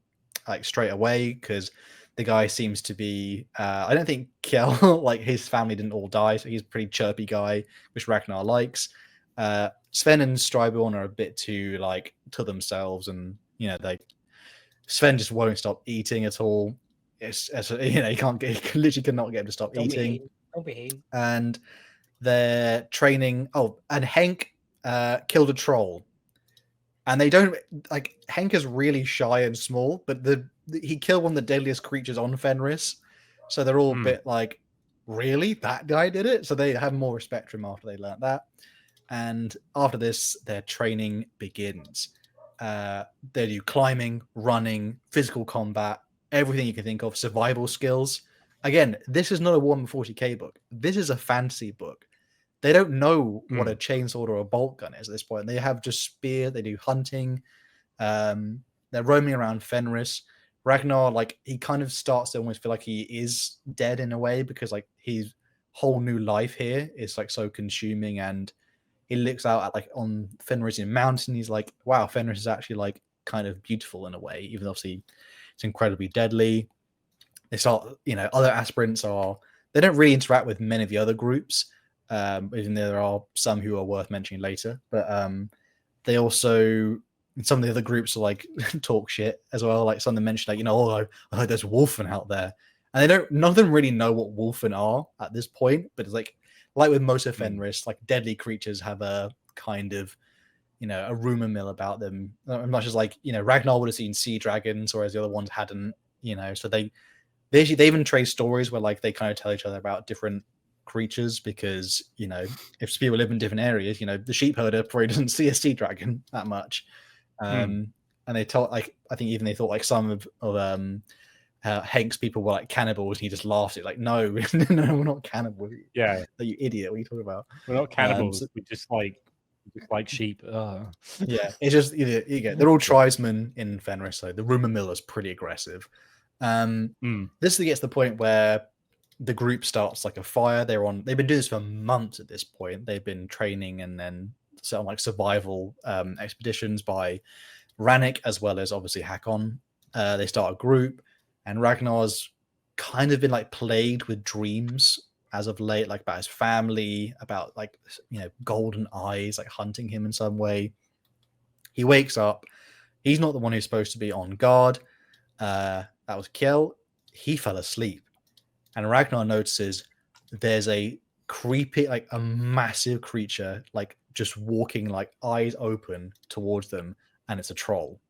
like straight away, because the guy seems to be I don't think Kjell, like his family didn't all die, so he's a pretty chirpy guy, which Ragnar likes. Sven and Strybjorn are a bit too like to themselves, and Sven just won't stop eating at all. He literally cannot get him to stop eating. Don't behave. And they're training. Oh, and Henk killed a troll. And they don't like, Henk is really shy and small, but he killed one of the deadliest creatures on Fenris. So they're all a bit like, really? That guy did it? So they have more respect for him after they learned that. And after this, their training begins. They do climbing, running, physical combat, everything you can think of, survival skills. Again, this is not a 140k book. This is a fantasy book. They don't know what a chainsword or a bolt gun is at this point. They have just spear. They do hunting. They're roaming around Fenris. Ragnar, like, he kind of starts to almost feel like he is dead in a way, because like his whole new life here is like so consuming, and he looks out at like on Fenrisian mountain. He's like, wow, Fenris is actually like kind of beautiful in a way, even though obviously it's incredibly deadly. They start, other aspirants they don't really interact with many of the other groups, even though there are some who are worth mentioning later. But they also, some of the other groups are like talk shit as well. Like some of them mention like, I heard there's Wolfen out there, and none of them really know what Wolfen are at this point. But it's like with most of Fenris, like deadly creatures have a kind of, a rumor mill about them. Much as like, Ragnar would have seen sea dragons, whereas the other ones hadn't. So they even trade stories where like they kind of tell each other about different creatures, because if people live in different areas, the sheep herder probably doesn't see a sea dragon that much. And they told, like, I think even they thought like some of Hank's people were like cannibals, and he just laughed at it, like, no, no, we're not cannibals. Yeah, you idiot, what are you talking about? We're not cannibals. We just like sheep. Yeah, it's just they're all tribesmen in Fenris, so the rumor mill is pretty aggressive. This gets to the point where the group starts like a fire. They've been doing this for months at this point. They've been training and then set on like survival expeditions by Rannick, as well as obviously Hakon. They start a group, and Ragnar's kind of been like plagued with dreams as of late, like about his family, about like, golden eyes, like hunting him in some way. He wakes up. He's not the one who's supposed to be on guard. That was Kjell. He fell asleep. And Ragnar notices there's a creepy, like a massive creature, like just walking, like eyes open towards them. And it's a troll.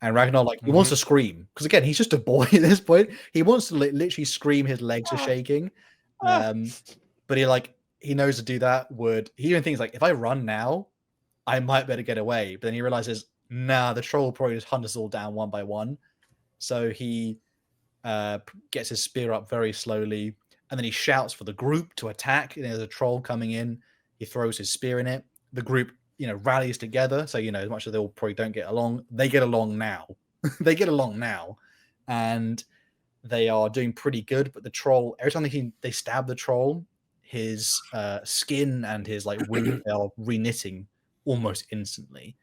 And Ragnar, like, he wants to scream. Because again, he's just a boy at this point. He wants to literally scream. His legs are shaking. But he knows to do that he even thinks like, if I run now, I might better get away. But then he realizes, nah, the troll will probably just hunt us all down one by one. So he gets his spear up very slowly, and then he shouts for the group to attack. There's a troll coming in. He throws his spear in it. The group, rallies together. So, as much as they all probably don't get along, they get along now. They get along now. And they are doing pretty good. But the troll, every time they stab the troll, his skin and his like wings are reknitting almost instantly.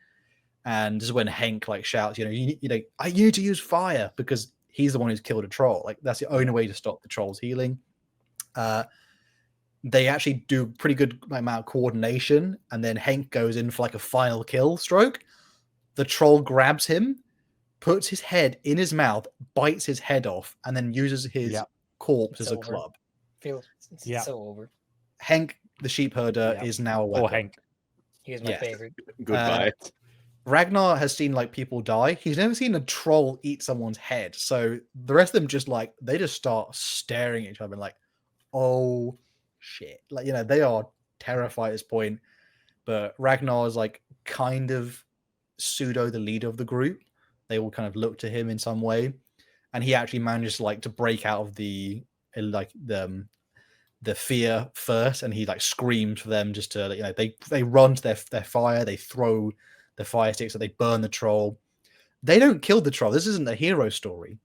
And this is when Henk like shouts, you need to use fire, because he's the one who's killed a troll. Like that's the only way to stop the troll's healing. They actually do pretty good amount of coordination, and then Henk goes in for like a final kill stroke. The troll grabs him, puts his head in his mouth, bites his head off, and then uses his corpse as a club. It's so over. Henk, the sheep herder, is now a weapon. Or Henk. He was my favorite. Goodbye. Ragnar has seen like people die. He's never seen a troll eat someone's head. So the rest of them just like, they just start staring at each other and like, oh shit. Like, they are terrified at this point. But Ragnar is like kind of pseudo the leader of the group. They all kind of look to him in some way. And he actually manages like to break out of the fear first, and he like screams for them just to they run to their fire, they throw the fire sticks, so they burn the troll. They don't kill the troll. This isn't a hero story.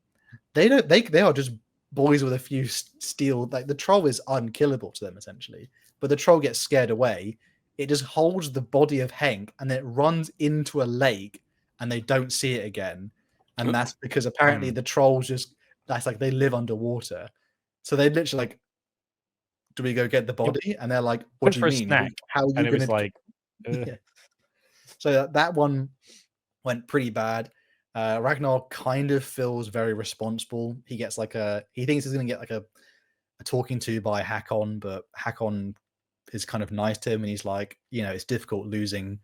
They are just boys with a few steel. Like the troll is unkillable to them essentially, but the troll gets scared away. It just holds the body of Henk and then it runs into a lake, and they don't see it again. And that's because apparently the trolls that's like they live underwater, so they literally like, do we go get the body? And they're like, what do you mean? Snack. How are you going to like? Yeah. So that one went pretty bad. Ragnar kind of feels very responsible. He gets he thinks he's going to get like a talking to by Hakon, but Hakon is kind of nice to him, and he's like, it's difficult losing,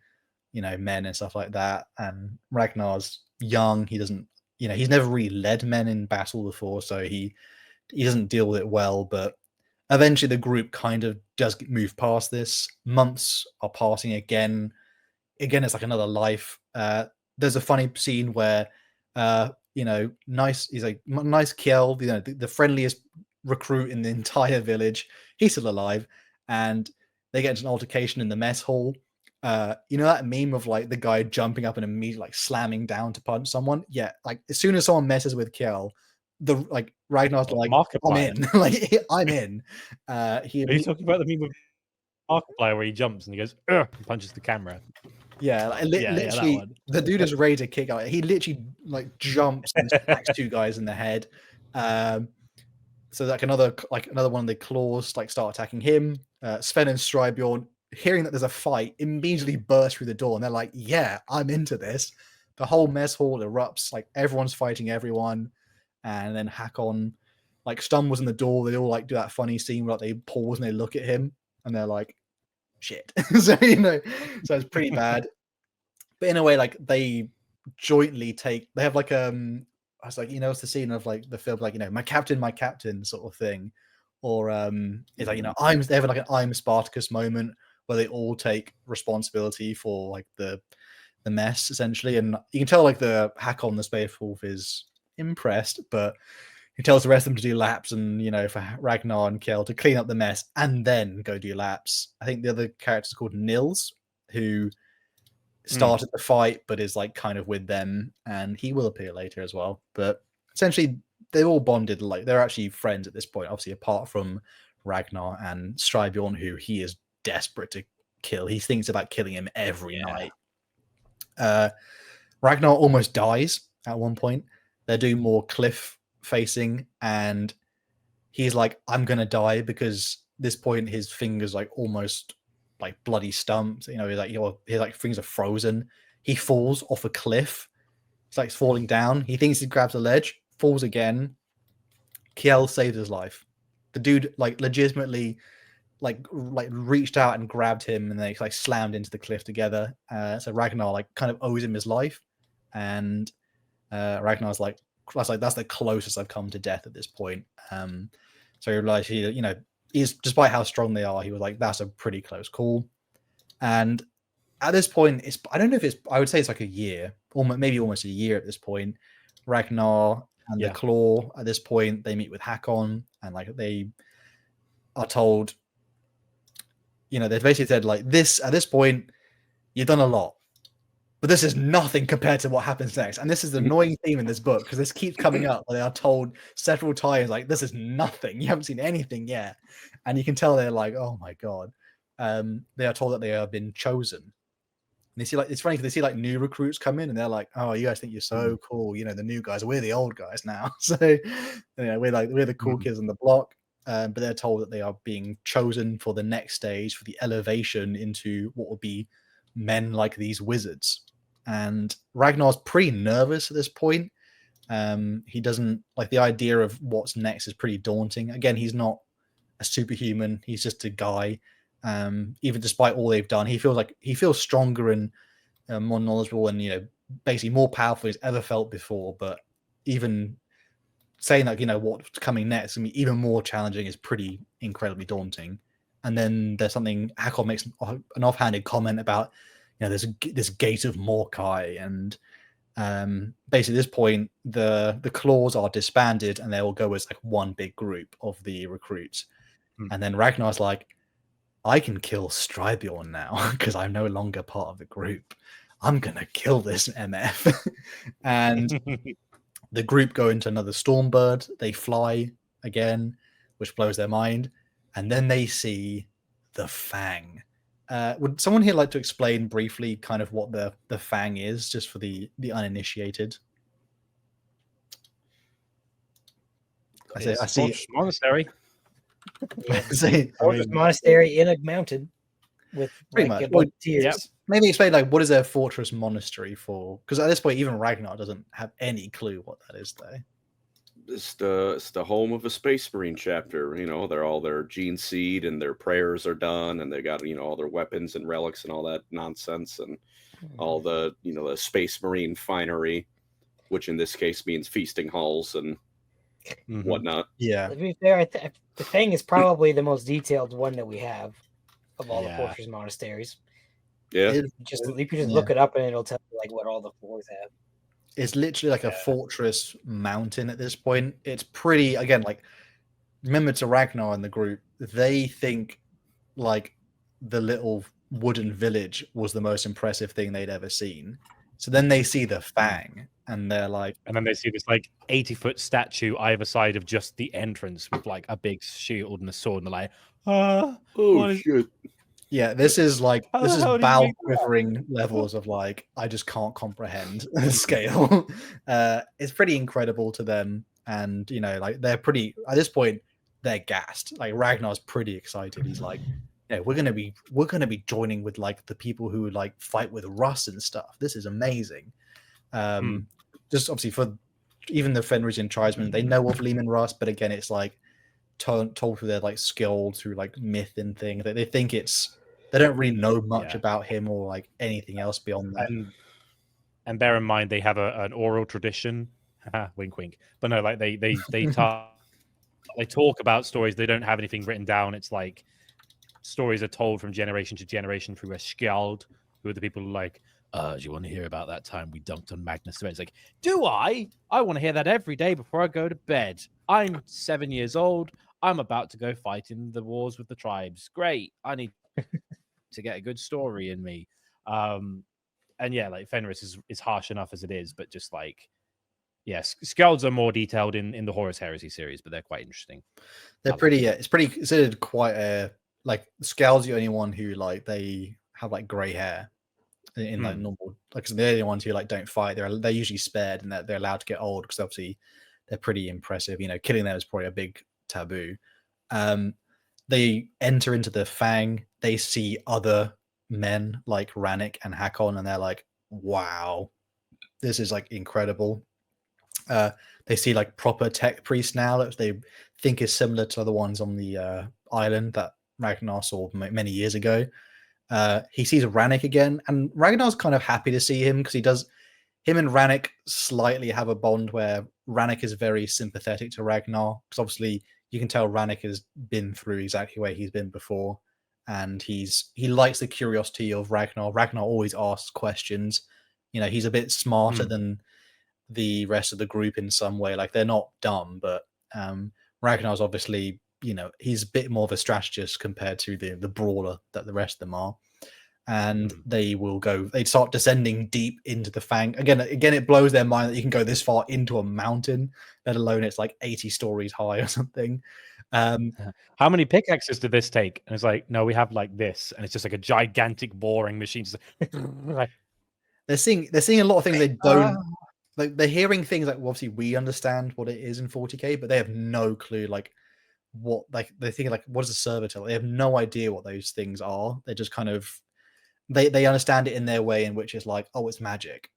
men and stuff like that. And Ragnar's young. He doesn't, he's never really led men in battle before, so he doesn't deal with it well. But eventually the group kind of does move past this. Months are passing again. It's like another life. There's a funny scene where, he's like, nice Kjell, the friendliest recruit in the entire village. He's still alive, and they get into an altercation in the mess hall. That meme of like the guy jumping up and immediately like slamming down to punch someone? Yeah, like as soon as someone messes with Kjell, Ragnar's like, I'm in. Like I'm in. Are you talking about the meme of Markiplier where he jumps and he goes and punches the camera? Yeah, like, literally, the dude is ready to kick out. He literally like jumps and smacks two guys in the head. So like another one of the claws like start attacking him. Sven and Strybjorn, hearing that there's a fight, immediately burst through the door, and they're like, "Yeah, I'm into this." The whole mess hall erupts, like everyone's fighting everyone, and then Hakon, like stumbles in the door. They all like do that funny scene where like, they pause and they look at him, and they're like, shit. So so it's pretty bad. But in a way, like they jointly they have like I was like, it's the scene of like the film, like, my captain sort of thing. Or it's like, they have like an I'm Spartacus moment where they all take responsibility for like the mess essentially. And you can tell like the Hakon, the Space Wolf, is impressed, but he tells the rest of them to do laps, and for Ragnar and Kjell to clean up the mess and then go do laps. I think the other character is called Nils, who started the fight but is like kind of with them, and he will appear later as well. But essentially they're all bonded, like they're actually friends at this point, obviously apart from Ragnar and Strybjorn, who he is desperate to kill. He thinks about killing him every night. Ragnar almost dies at one point. They're doing more cliff facing, and he's like, I'm gonna die, because this point his fingers like almost like bloody stumped. His like fingers are frozen. He falls off a cliff. It's like falling down. He thinks he grabs a ledge, falls again. Kjell saved his life. The dude like legitimately like reached out and grabbed him, and they like slammed into the cliff together. So Ragnar like kind of owes him his life, and Ragnar's like, that's the closest I've come to death at this point. So he realized he's, despite how strong they are, he was like, that's a pretty close call. And at this point, I don't know if I would say it's like a year, maybe almost a year at this point. Ragnar and the Claw, at this point, they meet with Hakon, and like they are told, they basically said like, this at this point, you've done a lot, but this is nothing compared to what happens next. And this is the annoying theme in this book, because this keeps coming up. They are told several times, like, this is nothing. You haven't seen anything yet. And you can tell they're like, oh my God. They are told that they have been chosen. they see like it's funny because they see like new recruits come in and they're like, "Oh, you guys think you're so cool? You know, the new guys. We're the old guys now." So, we're the cool kids on the block. But they're told that they are being chosen for the next stage, for the elevation into what will be men like these wizards. And Ragnar's pretty nervous at this point. He doesn't like the idea of what's next is pretty daunting. Again, he's not a superhuman. He's just a guy. Even despite all they've done, he feels stronger and more knowledgeable and basically more powerful he's ever felt before. But even saying that what's coming next and even more challenging is pretty incredibly daunting. And then there's something Hakon makes an offhanded comment about there's this Gate of Morkai, and basically at this point the claws are disbanded and they will go as like one big group of the recruits. And then Ragnar's like, I can kill Strybjorn now because I'm no longer part of the group. I'm gonna kill this MF. And the group go into another Stormbird. They fly again, which blows their mind. And then they see the Fang. Would someone here like to explain briefly kind of what the Fang is, just for the uninitiated? I see monastery. Monastery in a mountain with pretty much tiers. Yep. Maybe explain like what is a fortress monastery for? Because at this point, even Ragnar doesn't have any clue what that is. Though it's the home of a Space Marine chapter. They're all their gene seed and their prayers are done, and they got all their weapons and relics and all that nonsense, and all the the Space Marine finery, which in this case means feasting halls and whatnot. Yeah. To be fair, the Fang is probably the most detailed one that we have of all the fortress monasteries. Yeah. You can just look it up and it'll tell you like what all the floors have. It's literally like a fortress mountain at this point. It's pretty, again, like, remember to Ragnar and the group, they think like the little wooden village was the most impressive thing they'd ever seen. So then they see the Fang and they're like, and then they see this like 80-foot statue either side of just the entrance with like a big shield and a sword, and they're like, oh shit. Yeah, this is bowel quivering levels of like, I just can't comprehend the scale. It's pretty incredible to them, and like they're pretty at this point. They're gassed. Like Ragnar's pretty excited. He's like, "Yeah, we're gonna be joining with like the people who like fight with Russ and stuff. This is amazing." Just obviously for even the Fenris tribesmen, they know of Leman Russ, but again, it's like told through their like skill through like myth and thing. They think they don't really know much about him or like anything else beyond that. And bear in mind they have an oral tradition. Wink, wink. But no, like they talk about stories. They don't have anything written down. It's like stories are told from generation to generation through a skald, who are the people who like, do you want to hear about that time we dunked on Magnus? It's like, do I? I want to hear that every day before I go to bed. I'm 7 years old. I'm about to go fight in the wars with the tribes. Great. I need to get a good story in me. And yeah, like Fenris is harsh enough as it is, but just like, yes, Skalds are more detailed in the Horus Heresy series, but they're quite interesting. They're pretty, it's pretty considered quite like Skalds the only one who like they have like grey hair in like normal, like they're the only ones who like don't fight. They're usually spared and they're allowed to get old because obviously they're pretty impressive. Killing them is probably a big taboo. They enter into the Fang. They see other men like Rannick and Hakon, and they're like, "Wow, this is like incredible." They see like proper tech priests now that they think is similar to the ones on the island that Ragnar saw many years ago. He sees Rannick again, and Ragnar's kind of happy to see him because him and Rannick slightly have a bond where Rannick is very sympathetic to Ragnar because obviously you can tell Rannick has been through exactly where he's been before, and he likes the curiosity of Ragnar. Ragnar always asks questions. He's a bit smarter than the rest of the group in some way. Like they're not dumb, but Ragnar's obviously, he's a bit more of a strategist compared to the brawler that the rest of them are. And they start descending deep into the Fang. Again, it blows their mind that you can go this far into a mountain, let alone it's like 80 stories high or something. How many pickaxes did this take? And it's like, no, we have like this, and it's just like a gigantic boring machine. Like, they're seeing a lot of things they don't. Like they're hearing things like, well, obviously we understand what it is in 40k, but they have no clue like what, like they're thinking like, what does a servitor? They have no idea what those things are. They're just kind of they understand it in their way, in which is like, oh, it's magic.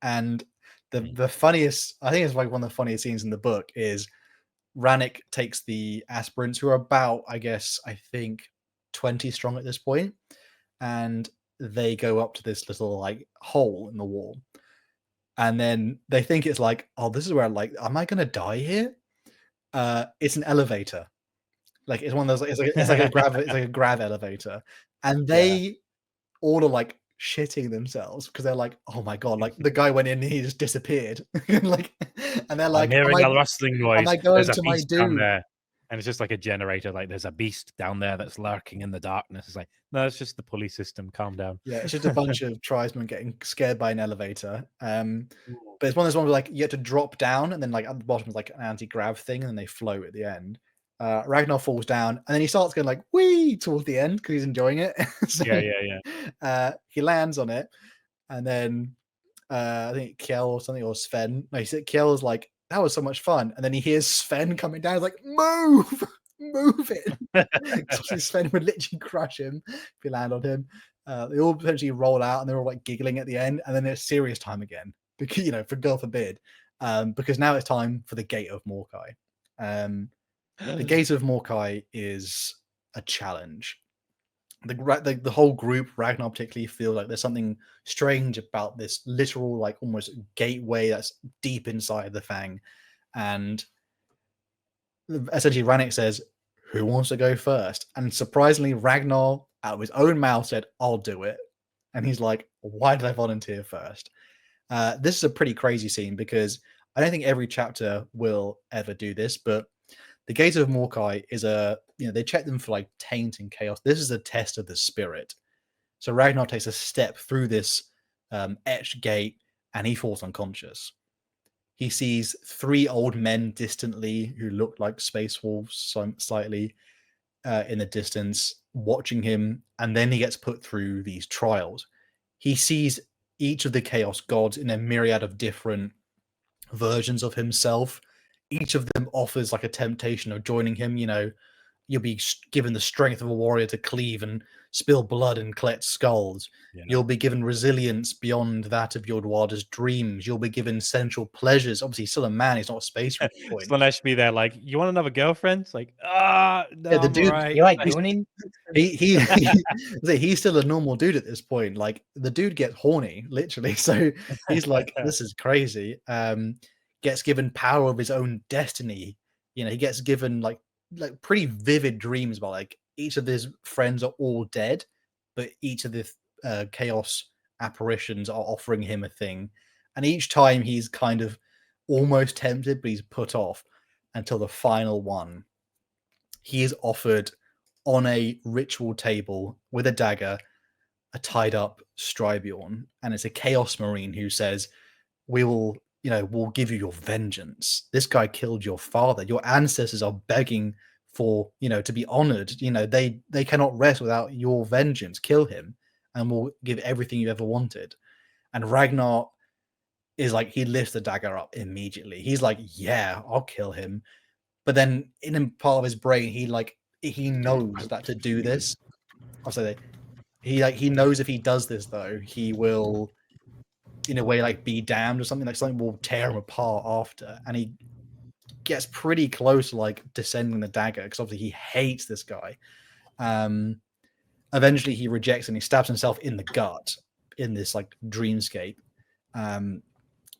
And the funniest, I think it's like one of the funniest scenes in the book is Rannick takes the aspirants, who are about, I think 20 strong at this point, and they go up to this little like hole in the wall. And then they think it's like, oh, this is where like, am I gonna die here? It's an elevator. Like it's one of those. It's like a grav elevator, and they all are like shitting themselves because they're like, oh my god, like the guy went in and he just disappeared. Like, and they're like, I'm hearing a rustling noise. Am I going There's a to my beast down doom? there, and it's just like a generator. Like there's a beast down there that's lurking in the darkness. It's like, no, it's just the pulley system. Calm down. Yeah, it's just a bunch of tribesmen getting scared by an elevator. But it's one of those ones where like you have to drop down, and then like at the bottom is like an anti-grav thing, and then they float at the end. Ragnar falls down, and then he starts going like wee towards the end because he's enjoying it. So, he lands on it, and then I think Kjell or something, or Sven. No, Kjell is like, that was so much fun, and then he hears Sven coming down. He's like, move it. Sven would literally crush him if you land on him. They all potentially roll out, and they're all like giggling at the end, and then it's serious time again because, for God forbid, because now it's time for the Gate of Morkai. The Gate of Morkai is a challenge. The whole group, Ragnar particularly, feel like there's something strange about this literal, like almost gateway that's deep inside the Fang. And essentially Rannick says, who wants to go first? And surprisingly, Ragnar, out of his own mouth, said, I'll do it. And he's like, why did I volunteer first? This is a pretty crazy scene because I don't think every chapter will ever do this, but the Gate of Morkai is they check them for like taint and chaos. This is a test of the spirit. So Ragnar takes a step through this etched gate, and he falls unconscious. He sees 3 old men distantly who look like space wolves slightly in the distance watching him, and then he gets put through these trials. He sees each of the chaos gods in a myriad of different versions of himself. Each of them offers like a temptation of joining him. You'll be given the strength of a warrior to cleave and spill blood and collect skulls. Yeah. You'll be given resilience beyond that of your wildest dreams. You'll be given sensual pleasures. Obviously, he's still a man. He's not a space point. Slanesh be there like, you want another girlfriend? It's like, no, yeah, the dude, right. You like gooning? He's still a normal dude at this point. Like the dude gets horny, literally. So he's like, this is crazy. Gets given power of his own destiny. He gets given like pretty vivid dreams about like each of his friends are all dead, but each of the chaos apparitions are offering him a thing, and each time he's kind of almost tempted, but he's put off until the final one. He is offered on a ritual table with a dagger a tied up Stribiorn, and it's a Chaos Marine who says, we'll give you your vengeance. This guy killed your father. Your ancestors are begging for, to be honored. They cannot rest without your vengeance. Kill him, and we'll give everything you ever wanted. And Ragnar is like, he lifts the dagger up immediately. He's like, yeah, I'll kill him. But then in a part of his brain, he knows that to do this, I'll say that he knows if he does this though, he will, in a way, like be damned or something. Like something will tear him apart after, and he gets pretty close to like descending the dagger because obviously he hates this guy. Eventually he rejects and he stabs himself in the gut in this like dreamscape,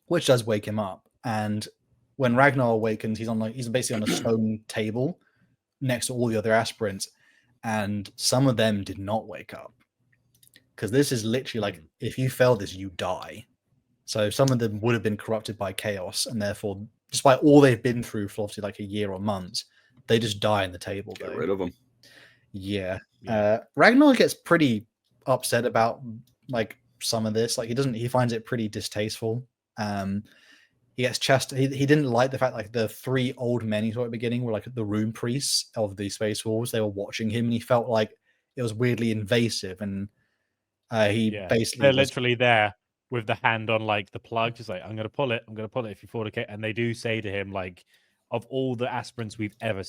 which does wake him up. And when Ragnar awakens, he's basically on a stone table next to all the other aspirants, and some of them did not wake up because this is literally like, if you fail this, you die. So some of them would have been corrupted by chaos, and therefore, despite all they've been through for obviously like a year or months, they just die in the table. Get rid of them. Yeah. Ragnar gets pretty upset about like some of this. Like he finds it pretty distasteful. he gets chastised. He didn't like the fact like the 3 old men he saw at the beginning were like the room priests of the Space Wolves. They were watching him, and he felt like it was weirdly invasive. And basically they're literally there with the hand on like the plug, just like, I'm gonna pull it if you fall. Okay, and they do say to him like, of all the aspirants we've ever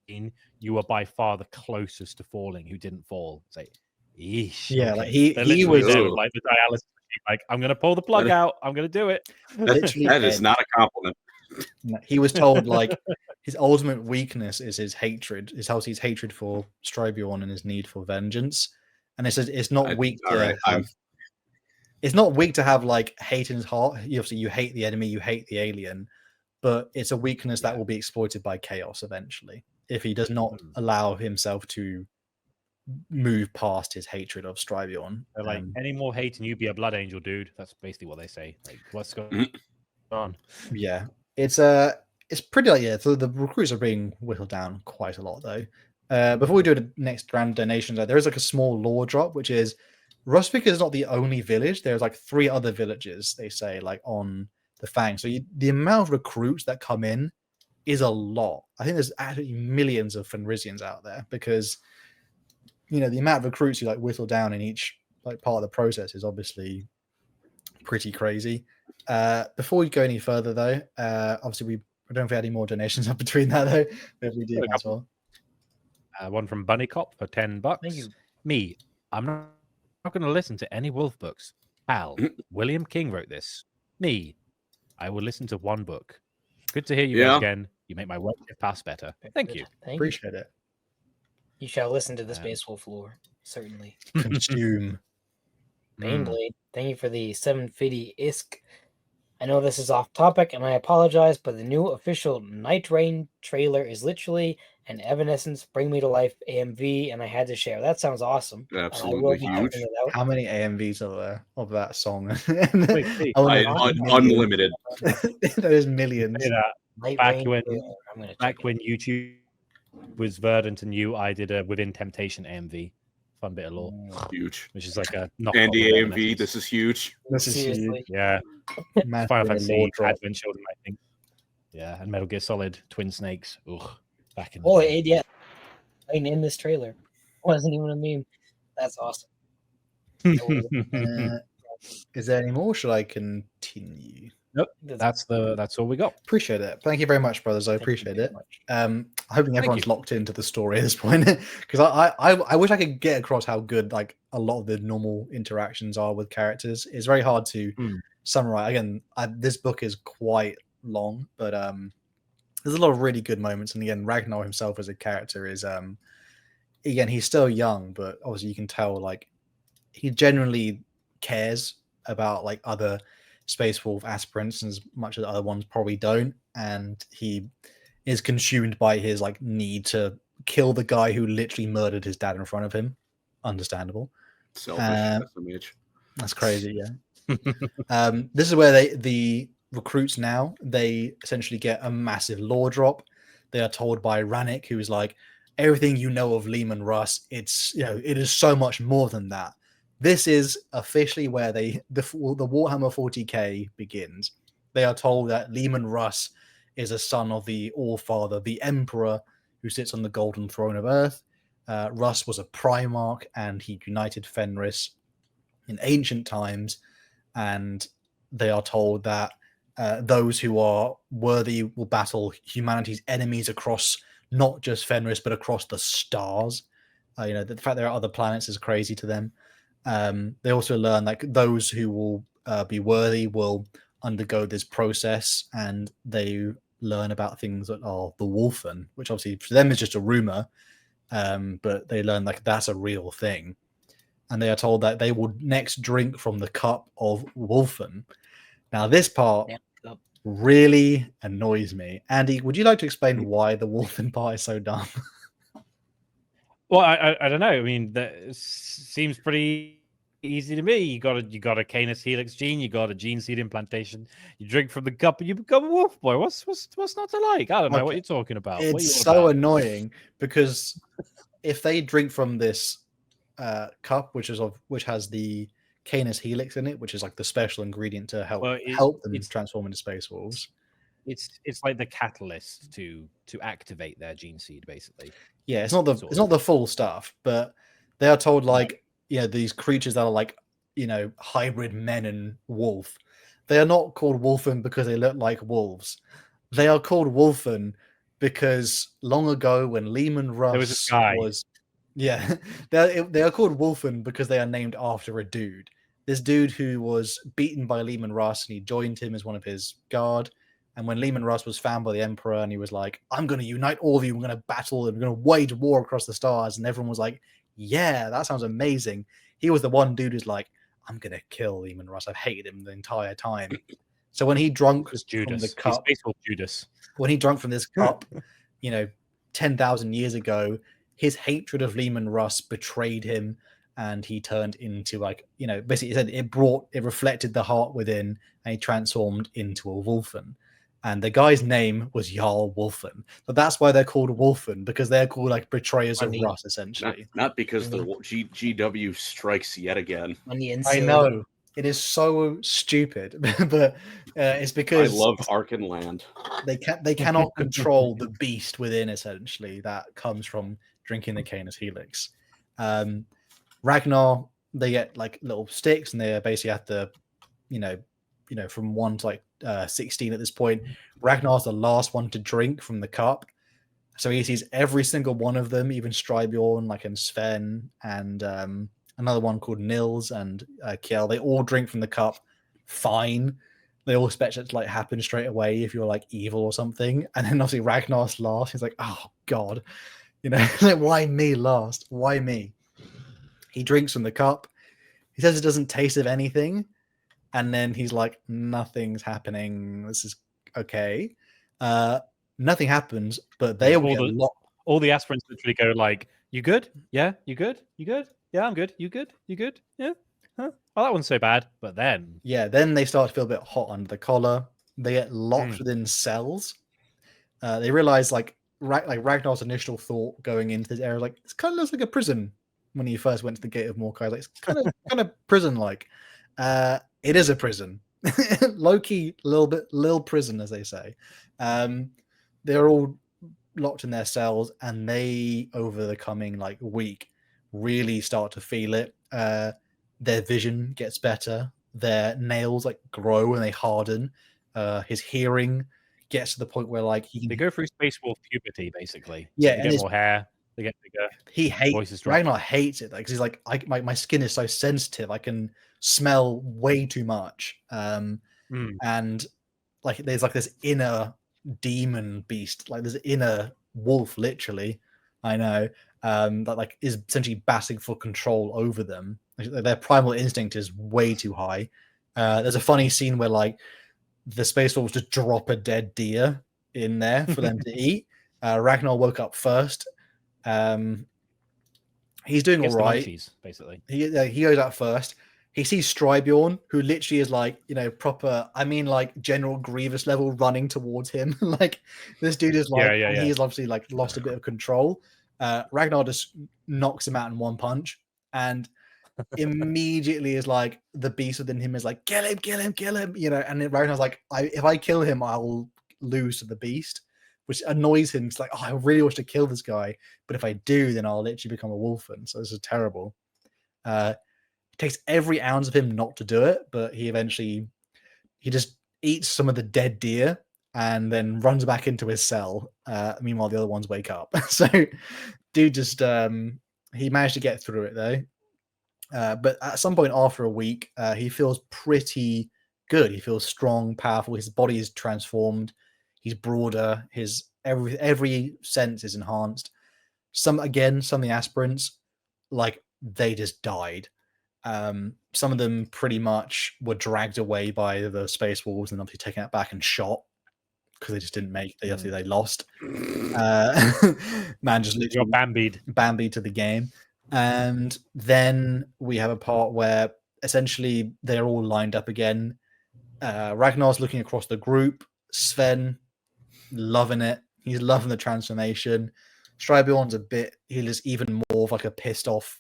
seen, you are by far the closest to falling who didn't fall. It's like, eesh. Yeah, okay. like he was was there with, like the dialysis machine, like, I'm gonna pull the plug out, I'm gonna do it. Literally, that is not a compliment. He was told like his ultimate weakness is his hatred. Is how he's hatred for Stribion and his need for vengeance. And it says it's not weak to have. It's not weak to have like hate in his heart. Obviously, you hate the enemy, you hate the alien, but it's a weakness that will be exploited by chaos eventually if he does not allow himself to move past his hatred of Stribion. They're like, any more hate and you be a blood angel, dude. That's basically what they say. Like, what's going on? Yeah, it's pretty like So the recruits are being whittled down quite a lot though. Before we do the next grand donations, there is like a small lore drop, which is Rusvik is not the only village. There's like 3 other villages, they say, like on the Fang. So the amount of recruits that come in is a lot. I think there's actually millions of Fenrisians out there because, the amount of recruits you like whittle down in each like part of the process is obviously pretty crazy. Before we go any further though, obviously we don't know if we had any more donations up between that though, but if we do as well. One from Bunny Cop for $10. Thank you. Me, I'm not going to listen to any Wolf books. Hal, William King wrote this. Me, I will listen to one book. Good to hear you guys again. You make my work pass better. Thank you. Appreciate it. You shall listen to the Space Wolf lore, certainly. Consume. Baneblade, thank you for the 750 ISK. I know this is off topic, and I apologize, but the new official Night Rain trailer is literally an Evanescence Bring Me to Life AMV, and I had to share. That sounds awesome. Absolutely huge. How many AMVs are there of that song? Unlimited. There's millions. Back when YouTube was verdant and new, I did a Within Temptation AMV. Fun bit of lore. Huge. Which is like a Andy AMV. This is huge. This is huge. Yeah. Final Fantasy Advent Children, I think. Yeah, and Metal Gear Solid Twin Snakes. Ugh. Back in the day. Yeah. In this trailer. It wasn't even a meme. That's awesome. Is there any more? Should I continue? Nope. That's all we got. Appreciate it. Thank you very much, brothers. I appreciate it. I'm hoping everyone's locked into the story at this point because I wish I could get across how good like a lot of the normal interactions are with characters. It's very hard to summarize. Again, this book is quite long, but there's a lot of really good moments. And again, Ragnar himself as a character is again, he's still young, but obviously you can tell like he genuinely cares about like other Space Wolf aspirants as much as other ones probably don't, and he is consumed by his like need to kill the guy who literally murdered his dad in front of him. Understandable. Selfish. That's crazy. Yeah. This is where the recruits now they essentially get a massive lore drop. They are told by Rannick, who is like, everything you know of Lehman Russ, it's it is so much more than that. This is officially where the Warhammer 40k begins. They are told that Lehman Russ is a son of the All-Father, the Emperor, who sits on the Golden Throne of Earth. Russ was a Primarch, and he united Fenris in ancient times. And they are told that those who are worthy will battle humanity's enemies across not just Fenris, but across the stars. The fact there are other planets is crazy to them. They also learn like those who will be worthy will undergo this process, and they learn about things that are the Wolfen, which obviously for them is just a rumor, but they learn like that's a real thing. And they are told that they will next drink from the cup of Wolfen. Now this part really annoys me. Andy, would you like to explain why the Wolfen part is so dumb? Well, I don't know. I mean, that seems pretty easy to me. You got a Canis Helix gene. You got a gene seed implantation. You drink from the cup, and you become a wolf boy. What's not to like? I don't know what you're talking about. It's so annoying because if they drink from this cup, which has the Canis Helix in it, which is like the special ingredient to help them transform into Space Wolves. It's like the catalyst to activate their gene seed, basically. Yeah, it's not the full stuff, but they are told like these creatures that are like hybrid men and wolf. They are not called Wolfen because they look like wolves. They are called Wolfen because long ago when Lehman Russ was they are called Wolfen because they are named after a dude. This dude who was beaten by Lehman Russ and he joined him as one of his guard. And when Lehman Russ was found by the Emperor and he was like, I'm going to unite all of you, we're going to battle and we're going to wage war across the stars. And everyone was like, yeah, that sounds amazing. He was the one dude who's like, I'm going to kill Lehman Russ. I've hated him the entire time. So when he drunk from the cup, Judas. When he drunk from this cup, 10,000 years ago, his hatred of Lehman Russ betrayed him. And he turned into basically it reflected the heart within and he transformed into a Wolfen. And the guy's name was Jarl Wolfen. But that's why they're called Wolfen, because they're called like betrayers of Russ, essentially. Not because the GW strikes yet again. I know. It is so stupid, but it's because I love Arkan Land. They cannot control the beast within, essentially, that comes from drinking the Canis Helix. Ragnar, they get like little sticks, and they basically have to, from 1 to 16 at this point. Ragnar's the last one to drink from the cup, so he sees every single one of them, even Strybjorn, and Sven, and another one called Nils and Kjell. They all drink from the cup. Fine, they all expect it to happen straight away if you're evil or something. And then obviously Ragnar's last. He's like, oh god, why me last? Why me? He drinks from the cup. He says it doesn't taste of anything. And then he's like, nothing's happening. This is okay. Nothing happens, but they all the aspirants literally go like, you good? Yeah, you good? You good? Yeah, I'm good. You good? You good? Yeah? Huh? Oh, that one's so bad. But then... Yeah, then they start to feel a bit hot under the collar. They get locked within cells. They realize Ragnar's initial thought going into this area, it kind of looks like a prison when he first went to the Gate of Morkai. It's kind of prison-like. It is a prison. Low-key, little prison, as they say. They're all locked in their cells, and they, over the coming week, really start to feel it. Their vision gets better. Their nails grow and they harden. His hearing gets to the point where they go through Space Wolf puberty, basically. Yeah, they get more hair. They get bigger. He hates Ragnar hates it because he's like, my skin is so sensitive. I can smell way too much. And there's this inner demon beast, this inner wolf, literally. I know that is essentially battling for control over them. Their primal instinct is way too high. There's a funny scene where the Space Wolves just drop a dead deer in there for them to eat. Ragnar woke up first. He's doing all right. Monkeys, basically. He goes out first. He sees Strybjorn, who literally is proper, General Grievous level running towards him. This dude is he's obviously lost a bit of control. Ragnar just knocks him out in one punch, and immediately is the beast within him is kill him, and then Ragnar's if I kill him, I'll lose to the beast, which annoys him. It's I really wish to kill this guy, but if I do, then I'll literally become a Wolfen. So this is terrible. It takes every ounce of him not to do it, but he just eats some of the dead deer and then runs back into his cell. Meanwhile, the other ones wake up. So dude just he managed to get through it though. But at some point after a week, he feels pretty good. He feels strong, powerful. His body is transformed. He's broader. His every sense is enhanced. Some of the aspirants, they just died. Some of them pretty much were dragged away by the Space Wolves and obviously taken it back and shot because they just didn't make. They lost. Man just literally got bambied to the game. And then we have a part where essentially they're all lined up again. Ragnar's looking across the group. Sven, loving it. He's loving the transformation. Strybjorn's he's even more of a pissed off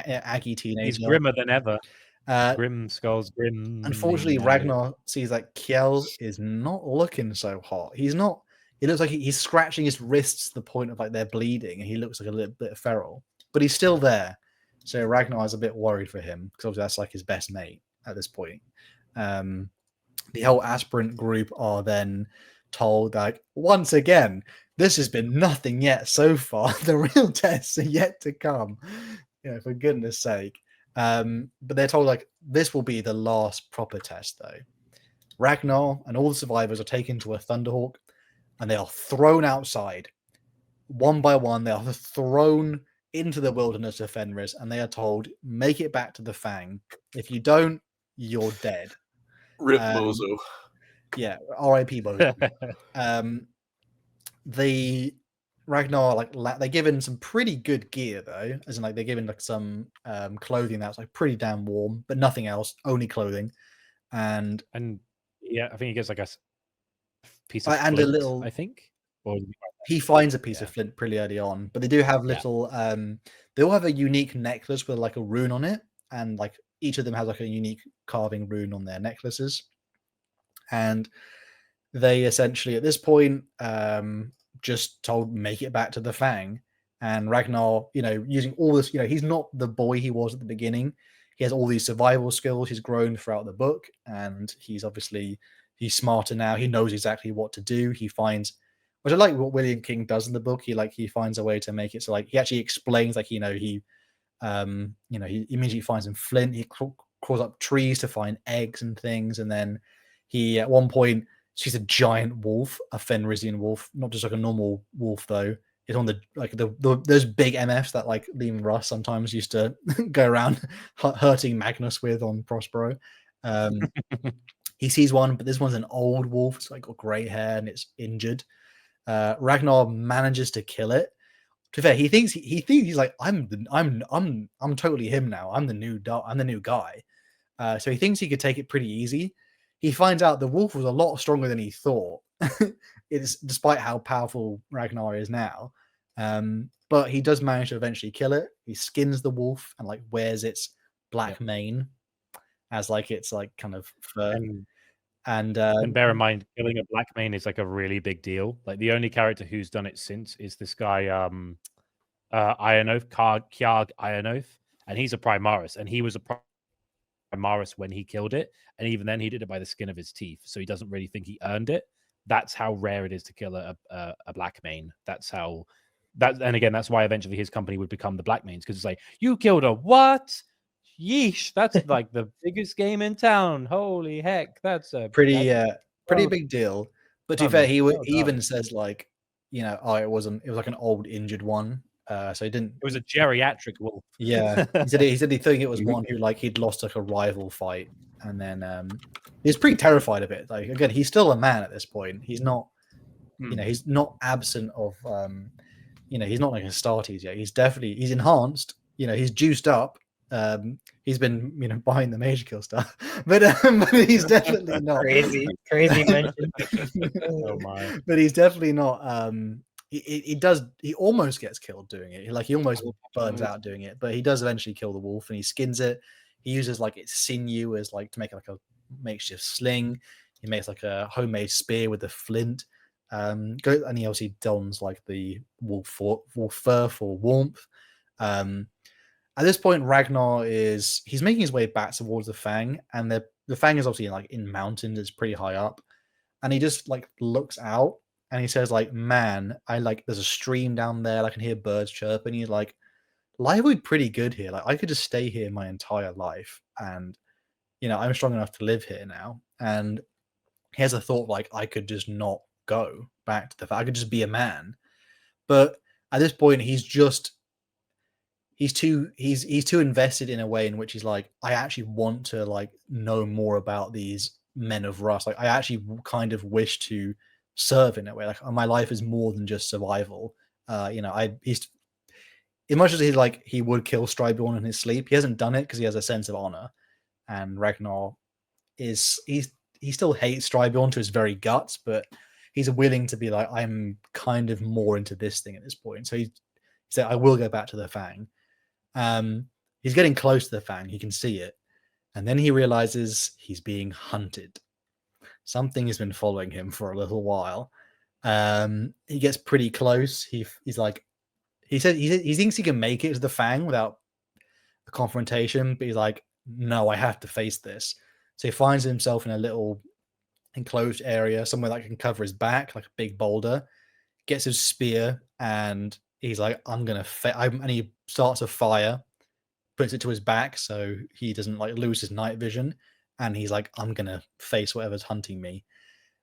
Aggie teenager. He's grimmer than ever. Grim skulls, grim. Unfortunately, Ragnar sees that Kjell is not looking so hot. He's not. It looks like he's scratching his wrists to the point of like they're bleeding, and he looks like a little bit feral. But he's still there, so Ragnar is a bit worried for him because obviously that's like his best mate at this point. The whole aspirant group are then told, like, once again, this has been nothing yet so far. The real tests are yet to come. For goodness sake. But they're told, like, this will be the last proper test, though. Ragnar and all the survivors are taken to a Thunderhawk, and they are thrown outside. One by one, they are thrown into the wilderness of Fenris, and they are told, make it back to the Fang. If you don't, you're dead. Rip Bozo. Yeah, R.I.P. Bozo. The Ragnar, like, they're given some pretty good gear, though, as in, like, they're given like some clothing that's like pretty damn warm, but nothing else, only clothing. And yeah, I think he gets like a piece of and flint, a little, I think. Or he finds a piece of flint pretty early on, but they do have little they all have a unique necklace with like a rune on it, and like each of them has like a unique carving rune on their necklaces. And they essentially at this point just told, make it back to the Fang. And Ragnar, using all this, he's not the boy he was at the beginning. He has all these survival skills. He's grown throughout the book, and he's smarter now. He knows exactly what to do. He finds, which I like what William King does in the book. He finds a way to make it so, like, he actually explains, like, he immediately finds some flint. He crawls up trees to find eggs and things, and then he at one point sees a giant wolf, a Fenrisian wolf, not just like a normal wolf though. It's on those big MFs that like Liam Russ sometimes used to go around hurting Magnus with on Prospero. He sees one, but this one's an old wolf. It's like got grey hair and it's injured. Ragnar manages to kill it. To be fair, he thinks he's like, I'm totally him now. I'm the new guy. So he thinks he could take it pretty easy. He finds out the wolf was a lot stronger than he thought. It's despite how powerful Ragnar is now. But he does manage to eventually kill it. He skins the wolf and like wears its black mane as like its like kind of fur. And bear in mind, killing a Blackmane is like a really big deal. Like the only character who's done it since is this guy Ionoth, Kjarg Ionoth, and he's a Primaris, and he was a Primaris when he killed it, and even then he did it by the skin of his teeth, so he doesn't really think he earned it. That's how rare it is to kill a Blackmane. And again, that's why eventually his company would become the Blackmanes, because it's like, you killed a what? Yeesh, that's like the biggest game in town. Holy heck, that's a pretty big deal. But to be fair, he even says like, it was like an old injured one. So he didn't. It was a geriatric wolf. Yeah, he said he thought it was one who like he'd lost like a rival fight, and then he's pretty terrified of it. Like again, he's still a man at this point. He's not, he's not absent of, he's not like Astartes yet. He's enhanced. He's juiced up. He's been buying the major kill stuff, but he's definitely not crazy mention. Oh my! But he's definitely not. He almost gets killed doing it. He almost burns out doing it, but he does eventually kill the wolf, and he skins it. He uses like its sinew as like to make like a makeshift sling. He makes like a homemade spear with the flint. And he obviously dons like the wolf fur for warmth. At this point, Ragnar he's making his way back towards the Fang, and the Fang is obviously like in mountains. It's pretty high up, and he just like looks out and he says like, "Man, there's a stream down there. I can hear birds chirping." He's like, "Life would be pretty good here. Like I could just stay here my entire life, and I'm strong enough to live here now." And he has a thought like, I could just not go back to the Fang. I could just be a man. But at this point, he's too invested in a way in which he's like, I actually want to like know more about these men of Rust. Like I actually kind of wish to serve in a way. Like my life is more than just survival. He's as much as he would kill Striborn in his sleep, he hasn't done it because he has a sense of honor. And Ragnar he still hates Striborn to his very guts, but he's willing to be like, I'm kind of more into this thing at this point. So he said, I will go back to the Fang. He's getting close to the Fang. He can see it. And then he realizes he's being hunted. Something has been following him for a little while. He gets pretty close. He's like, he thinks he can make it to the Fang without a confrontation, but he's like, no, I have to face this. So he finds himself in a little enclosed area, somewhere that can cover his back, like a big boulder. Gets his spear, and he's like, I'm gonna and he starts a fire, puts it to his back so he doesn't like lose his night vision, and he's like, I'm gonna face whatever's hunting me.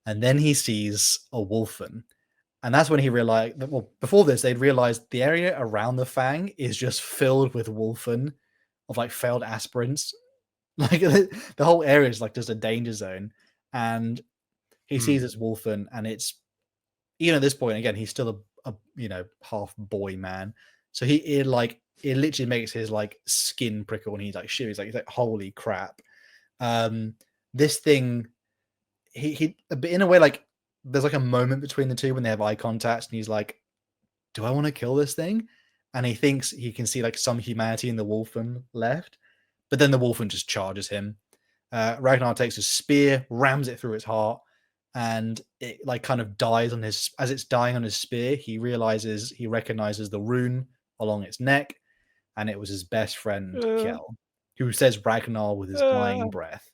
And then he sees a wolfen, and that's when he realized that, well, before this they'd realized the area around the Fang is just filled with wolfen of like failed aspirants. Like the whole area is like just a danger zone. And he sees this wolfen, and it's, even at this point, again, he's still a half boy man. So it literally makes his like skin prickle, and he's like, shit, he's like holy crap. This thing, he but in a way, like there's like a moment between the two when they have eye contact, and he's like, do I want to kill this thing? And he thinks he can see like some humanity in the wolfen left, but then the wolfen just charges him. Ragnar takes his spear, rams it through its heart, and it like kind of dies on his, as it's dying on his spear, he recognizes the rune along its neck, and it was his best friend Kjell, who says Ragnar with his dying breath.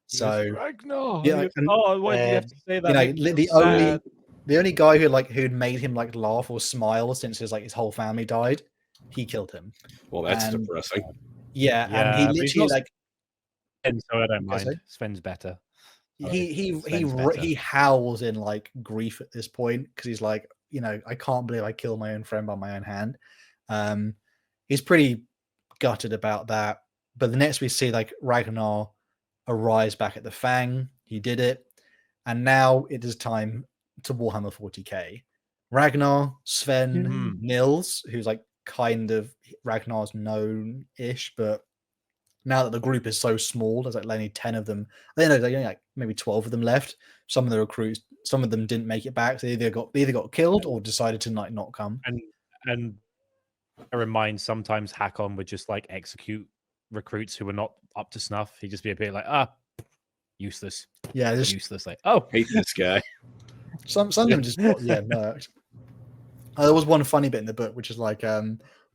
So yes, Ragnar. yeah, and, why do you have to say that? The only guy who'd made him like laugh or smile since his whole family died, he killed him. Well, that's depressing. Yeah, and he literally like. So I don't mind. Sven's better. He howls in like grief at this point, because he's like, I can't believe I killed my own friend by my own hand. He's pretty gutted about that. But the next we see like Ragnar arrives back at the Fang. He did it, and now it is time to Warhammer 40k. Ragnar, Sven, Nils, who's like kind of Ragnar's known-ish, but now that the group is so small, there's like only 10 of them. There's only like maybe 12 of them left. Some of the recruits, some of them didn't make it back. So they either got killed or decided to not come. And I remind, sometimes Hakon would just like execute recruits who were not up to snuff. He'd just be a bit like, useless. Yeah, just useless. Like, hate this guy. Some of them just murked. There was one funny bit in the book, which is like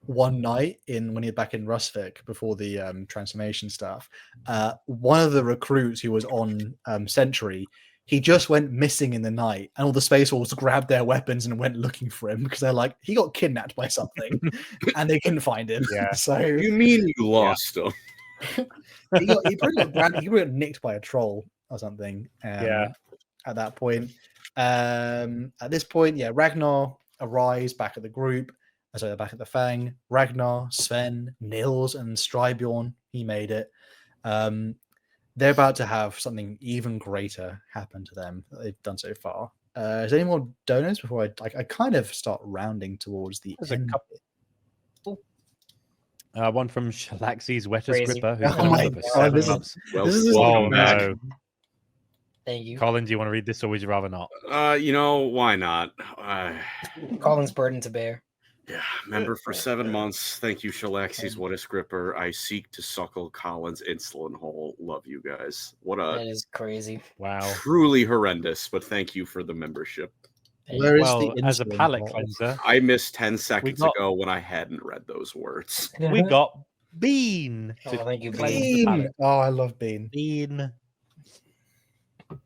one night when he was back in Rusvik before the transformation stuff, one of the recruits who was on sentry, he just went missing in the night, and all the Space Wolves grabbed their weapons and went looking for him, because they're like, he got kidnapped by something and they couldn't find him. Yeah. So you mean you lost him? he probably got nicked by a troll or something. At that point. At this point, Ragnar arrives back at the group. So back at the Fang. Ragnar, Sven, Nils, and Strybjorn. He made it. They're about to have something even greater happen to them that they've done so far. Is there any more donors before I kind of start rounding towards the end? One from Shalaxi's Wetter Gripper. Oh my god, this is no. Thank you. Colin, do you want to read this, or would you rather not? Why not? Colin's burden to bear. Yeah, member for 7 months. Thank you, Shalaxi's What a Scripper. I seek to suckle Colin's insulin hole. Love you guys. That is crazy. Wow. Truly horrendous, but thank you for the membership. As a palate cleanser, I missed 10 seconds ago when I hadn't read those words. We got Bean. Thank you, Bean. Oh, I love Bean. Bean.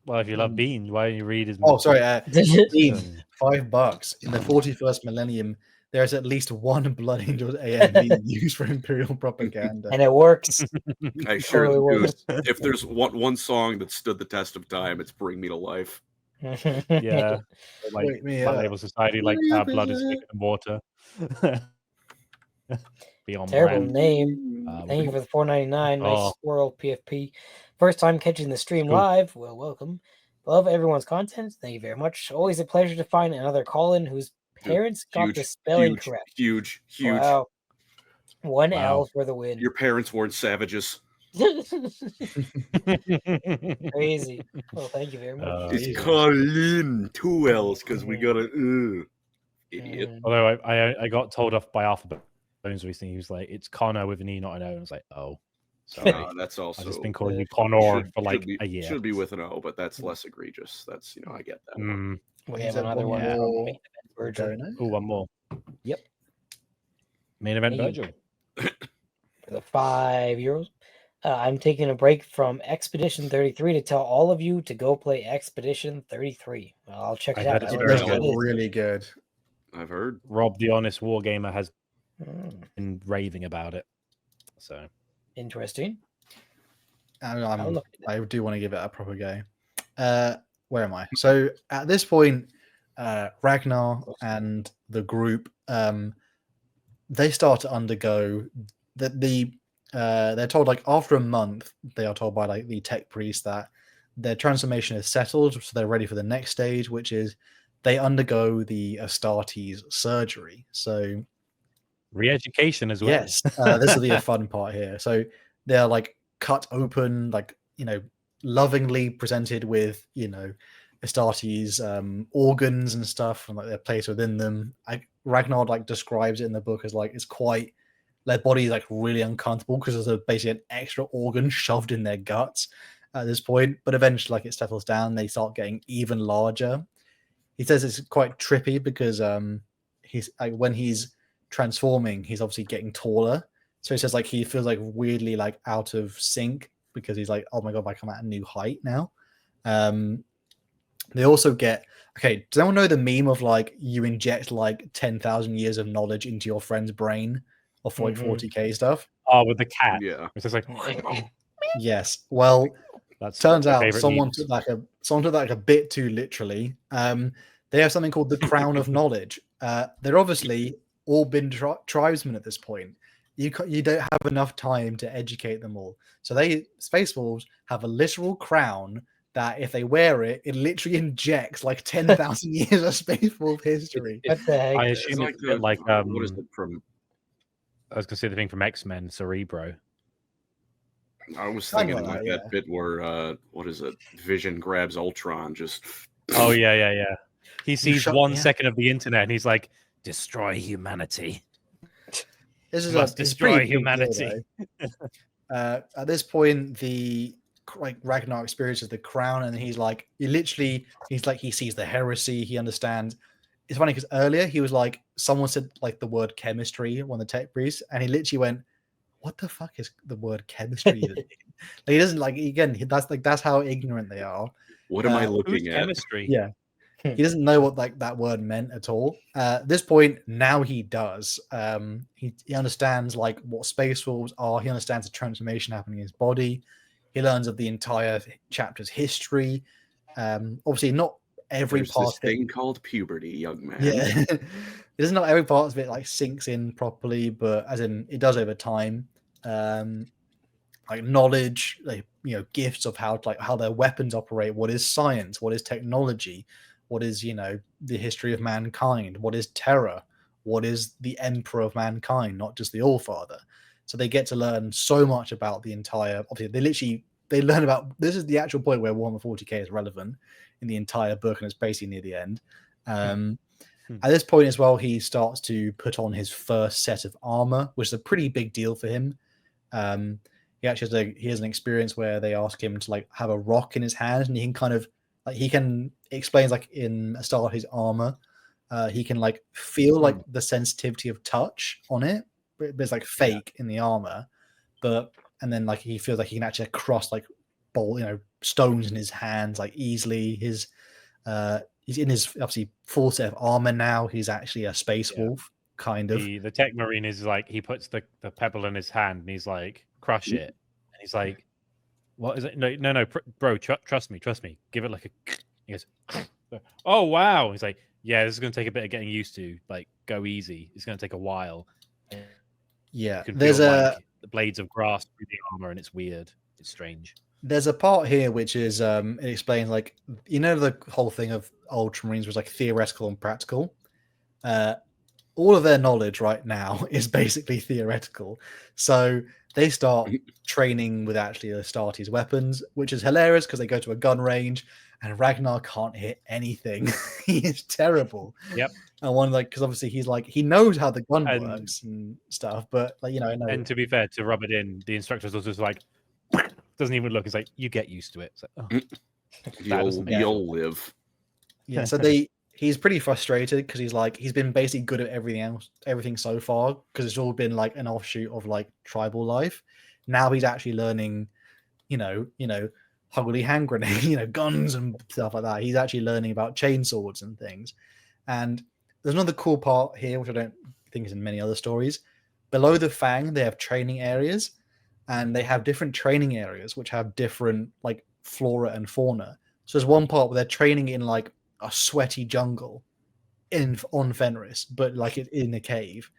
Well, if you love Bean, why don't you read his? Oh, sorry. Bean, $5 in the 41st millennium. There's at least one Blood Angels AM being used for Imperial propaganda, and it works. I surely do. If there's one song that stood the test of time, it's "Bring Me to Life." Yeah, like Label Society, like blood is thicker than water. Beyond terrible brand. Name. Thank you for the $4.99. Nice squirrel PFP. First time catching the stream live. Well, welcome. Love everyone's content. Thank you very much. Always a pleasure to find another Colin whose parents got the spelling correct. Huge. Wow. One L for the win. Your parents weren't savages. Crazy. Well, thank you very much. It's Colin, 2 L's, because we got a idiot. Although I got told off by Alpha Bones recently. He was like, "It's Connor with an E, not an O." And I was like, "Oh." Sorry, that's also. I've just been calling you Connor for like a year. Should be with an O, but that's less egregious. That's I get that. We have another one from Main Event Virgil. Oh, one more. Yep. Main Event Virgil. For the €5. I'm taking a break from Expedition 33 to tell all of you to go play Expedition 33. Well, I'll check it out. It's really good. I've heard. Rob, the honest wargamer, has been raving about it. So interesting. I do want to give it a proper go. Where am I? So at this point, Ragnar and the group, they start to undergo they're told like after a month, they are told by like the tech priest that their transformation is settled, so they're ready for the next stage, which is they undergo the Astartes surgery. So re-education as well. Yes, this is the fun part here. So they're like cut open, like lovingly presented with Astartes organs and stuff, and like they're placed within them. Ragnar like describes it in the book as like it's quite their body is like really uncomfortable because there's basically an extra organ shoved in their guts at this point. But eventually, like it settles down, they start getting even larger. He says it's quite trippy because he's like when he's transforming, he's obviously getting taller. So he says like he feels like weirdly like out of sync because he's like, oh my god, I come at a new height now. They also get does anyone know the meme of like you inject like 10,000 years of knowledge into your friend's brain or for like 40k stuff? Oh, with the cat. Yeah. It's just like yes. Well, that's turns out someone took that a bit too literally. They have something called the Crown of Knowledge. They're obviously all been tribesmen at this point. You don't have enough time to educate them all. So Space Wolves have a literal crown that if they wear it, it literally injects like 10,000 years of Space Wolf history. I assume it's a bit like what is it from? I was gonna say the thing from X-Men, Cerebro. I was thinking like that bit where what is it? Vision grabs Ultron, just oh yeah. He sees 1 second of the internet and he's like, destroy humanity. This is must destroy humanity. At this point, Ragnar experiences the crown, and he's like, he sees the heresy. He understands. It's funny because earlier he was like, someone said like the word chemistry, one of the tech priests, and he literally went, "What the fuck is the word chemistry?" Like, he doesn't like that's how ignorant they are. What am I looking at? Chemistry. Yeah. He doesn't know what like that word meant at all. At this point, now he does. He understands like what Space Wolves are. He understands the transformation happening in his body. He learns of the entire chapter's history. Obviously, not every There's part this thing called puberty, young man. Yeah, it's not every part of it like sinks in properly, but as in it does over time. Like knowledge, like gifts of how their weapons operate. What is science? What is technology? What is, the history of mankind? What is terror? What is the emperor of mankind, not just the Allfather? So they get to learn so much about the entire, obviously they learn about, this is the actual point where Warhammer 40k is relevant in the entire book, and it's basically near the end. At this point as well, he starts to put on his first set of armor, which is a pretty big deal for him. He actually has an experience where they ask him to like have a rock in his hand, and he can kind of explains like in Astartes armor, he can like feel like the sensitivity of touch on it, but it's like fake in the armor. And then like he feels like he can actually cross like stones in his hands like easily. He's in his obviously full set of armor now. He's actually a space wolf kind of. The tech marine is like he puts the pebble in his hand and he's like, crush it, and he's like, what is it? No, bro, trust me. Give it like a. He goes, oh wow. He's like, yeah, this is going to take a bit of getting used to. Like, go easy. It's going to take a while. Yeah, there's the blades of grass through the armor, and it's weird. It's strange. There's a part here which is it explains like the whole thing of Ultramarines was like theoretical and practical. All of their knowledge right now is basically theoretical. So they start training with actually Astartes weapons, which is hilarious because they go to a gun range and Ragnar can't hit anything. He is terrible. Yep. And one because obviously he's like he knows how the gun works and stuff, but like And to be fair, to rub it in, the instructors was just like doesn't even look. It's like you get used to it. It's like, you'll live. Yeah. So he's pretty frustrated because he's been basically good at everything so far because it's all been like an offshoot of like tribal life. Now he's actually learning, holy hand grenade, guns and stuff like that. He's actually learning about chainswords and things. And there's another cool part here, which I don't think is in many other stories. Below the Fang, they have training areas, and they have different training areas which have different like flora and fauna. So there's one part where they're training in like a sweaty jungle on Fenris, but like in a cave.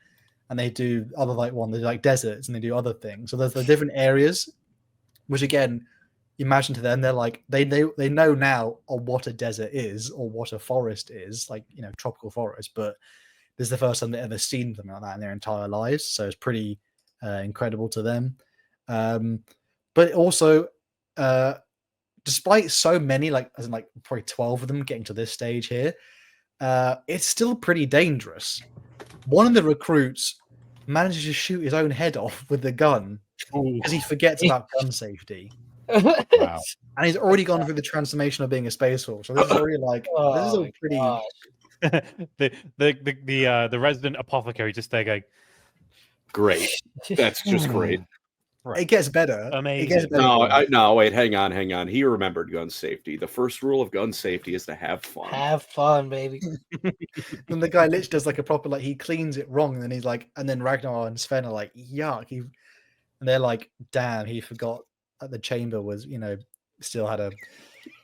And they do other they do like deserts and they do other things. So there's the different areas, which again, imagine to them, they're like they know now what a desert is or what a forest is, like tropical forest, but this is the first time they've ever seen something like that in their entire lives. So it's pretty incredible to them. But also, despite so many, as in probably 12 of them getting to this stage here, it's still pretty dangerous. One of the recruits manages to shoot his own head off with the gun because he forgets about gun safety. Wow. And he's already gone through the transformation of being a space wolf. So this is already this is a pretty. the resident apothecary just there going, great. That's just great. Right. It gets better. Amazing. It gets better. No, wait, hang on. He remembered gun safety. The first rule of gun safety is to have fun. Have fun, baby. And the guy literally does like a proper he cleans it wrong, and then he's like, and then Ragnar and Sven are like, yuck. And they're like, damn, he forgot that the chamber was, still had a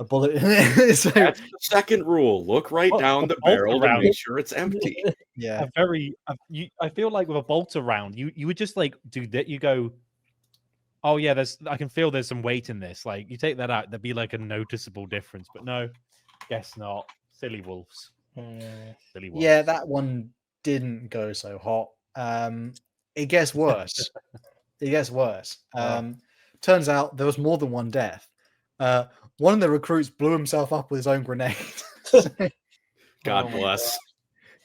bullet in it. So, that's the second rule. Look right down the barrel to make sure it's empty. Yeah. I feel like with a bolter round, you would just do that. You go, oh yeah, I can feel there's some weight in this. Like you take that out, there'd be like a noticeable difference. But no, guess not. Silly wolves. Silly wolves. Yeah, that one didn't go so hot. It gets worse. Turns out there was more than one death. One of the recruits blew himself up with his own grenade. God bless.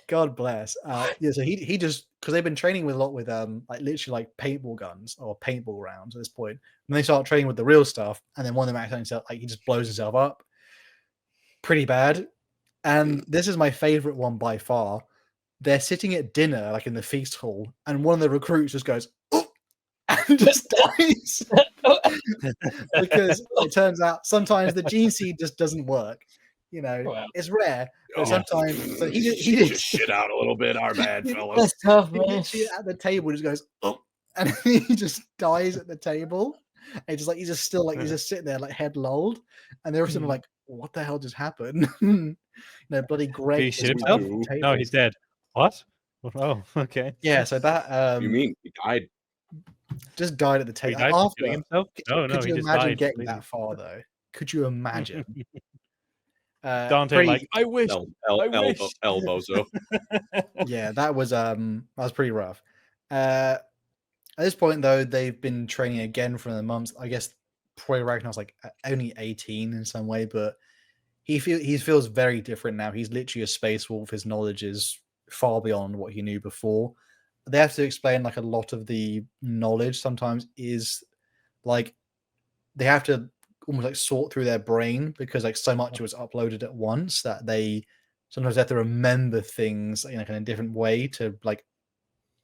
God bless. Yeah, so he just because they've been training with a lot with literally paintball guns or paintball rounds at this point. When they start training with the real stuff, and then one of them accidentally he just blows himself up. Pretty bad. And this is my favorite one by far. They're sitting at dinner, in the feast hall, and one of the recruits just goes, "Oh," and just dies. Because it turns out sometimes the gene seed just doesn't work. Wow. It's rare, but sometimes. So he just shit out a little bit. Our bad, fellas. That's tough, man. He at the table just goes, "Oh," and he just dies at the table. And just he's just still he's just sitting there head lolled, and the rest of them are like, "What the hell just happened?" Bloody Greg. Did he shit himself? No, he's dead. What? Oh, okay. Yeah, so that. You mean he died? Just died at the table. He died after himself? No, could you he just imagine died getting that far though? Could you imagine? Dante, I wish. Elbozo. Yeah, that was pretty rough. At this point, though, they've been training again for the months. I guess probably Ragnar's only 18 in some way, but he feels very different now. He's literally a space wolf. His knowledge is far beyond what he knew before. They have to explain a lot of the knowledge sometimes is they have to almost sort through their brain because so much was uploaded at once that they sometimes have to remember things in a different way to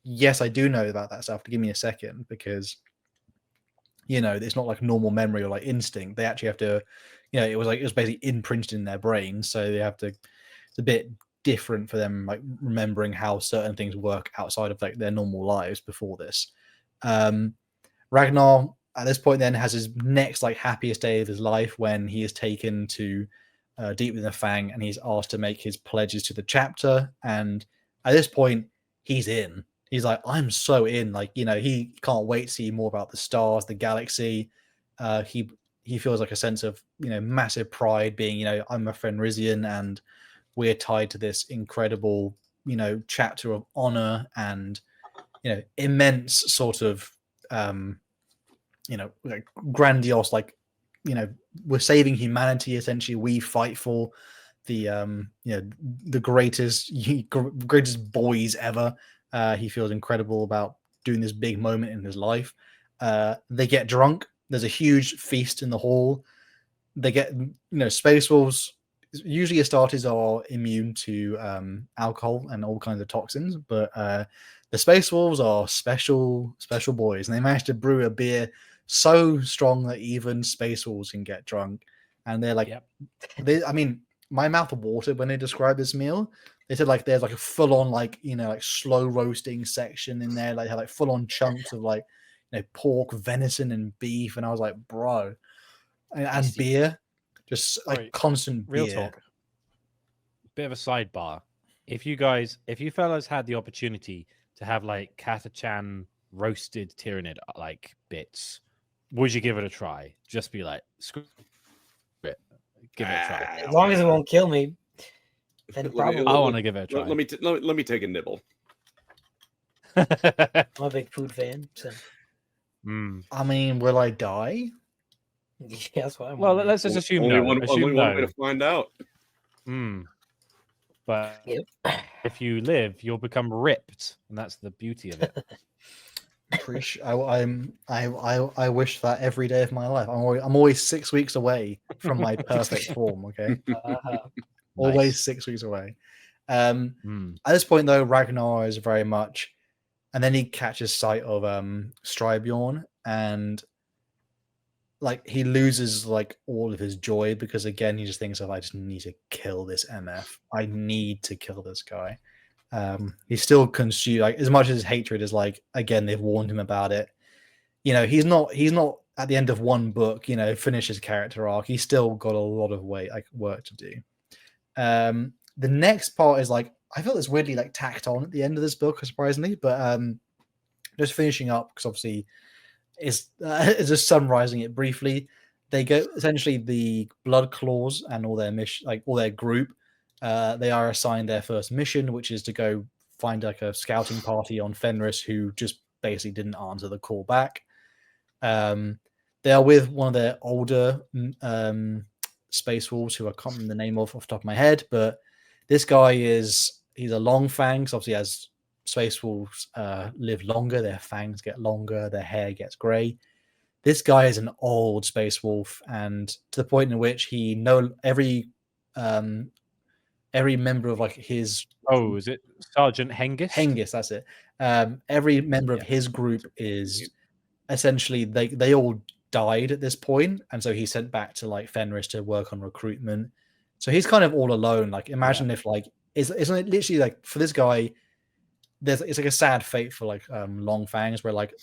yes, I do know about that stuff. Give me a second because it's not normal memory or instinct. They actually have to, it was basically imprinted in their brain, so they have to. It's a bit different for them, remembering how certain things work outside of their normal lives before this. Ragnar at this point then has his next happiest day of his life when he is taken to deep within the Fang and he's asked to make his pledges to the chapter. And at this point, he's in. He's I'm so in. He can't wait to see more about the stars, the galaxy. He feels a sense of massive pride being I'm a Fenrisian and we're tied to this incredible chapter of honor and immense sort of like grandiose, like, we're saving humanity. Essentially, we fight for the the greatest boys ever. He feels incredible about doing this big moment in his life. They get drunk. There's a huge feast in the hall. They get, Space Wolves. Usually, Astartes are immune to alcohol and all kinds of toxins, but the Space Wolves are special boys, and they managed to brew a beer so strong that even Space Wolves can get drunk. And they're like, Yep. My mouth watered when they described this meal. They said like there's like a full-on like slow roasting section in there, like had like full-on chunks of like pork, venison, and beef, and I was like, bro, and beer, just like constant real beer. talk. Bit of a sidebar. If you fellas had the opportunity to have like Catachan roasted Tyranid like bits, would you give it a try? Just be like, screw it, give it a try. As long as it won't kill me. Then probably. I want to give it a try. Let me take a nibble. I'm a big food fan. So. I mean, will I die? Yeah, that's what I'm wondering. Let's just assume only no. One way to find out. But if you live, you'll become ripped, and that's the beauty of it. I wish that every day of my life. I'm always 6 weeks away from my perfect form. Okay, always 6 weeks away. At this point, though, Ragnar is very much, and then he catches sight of Strybjorn, and like he loses like all of his joy because again he just thinks of, I just need to kill this MF. I need to kill this guy. He's still consumed, like as much as his hatred is like, again, they've warned him about it. He's not at the end of one book, finish his character arc. He's still got a lot of work to do. The next part is like, I felt it's weirdly like tacked on at the end of this book, surprisingly, but just finishing up because obviously is just summarizing it briefly. They go essentially the Blood Claws and all their mission, like all their group. They are assigned their first mission, which is to go find like a scouting party on Fenris who just basically didn't answer the call back. They are with one of their older Space Wolves who I can't remember the name of off the top of my head, but this guy he's a long fang. So obviously, as Space Wolves live longer, their fangs get longer, their hair gets grey. This guy is an old Space Wolf, and to the point in which he every member of like his is it Sergeant Hengist? Hengist, that's it. Every member of his group is essentially they all died at this point, and so he's sent back to like Fenris to work on recruitment. So he's kind of all alone. Like imagine if like isn't it literally like for this guy, it's like a sad fate for like Long Fangs where like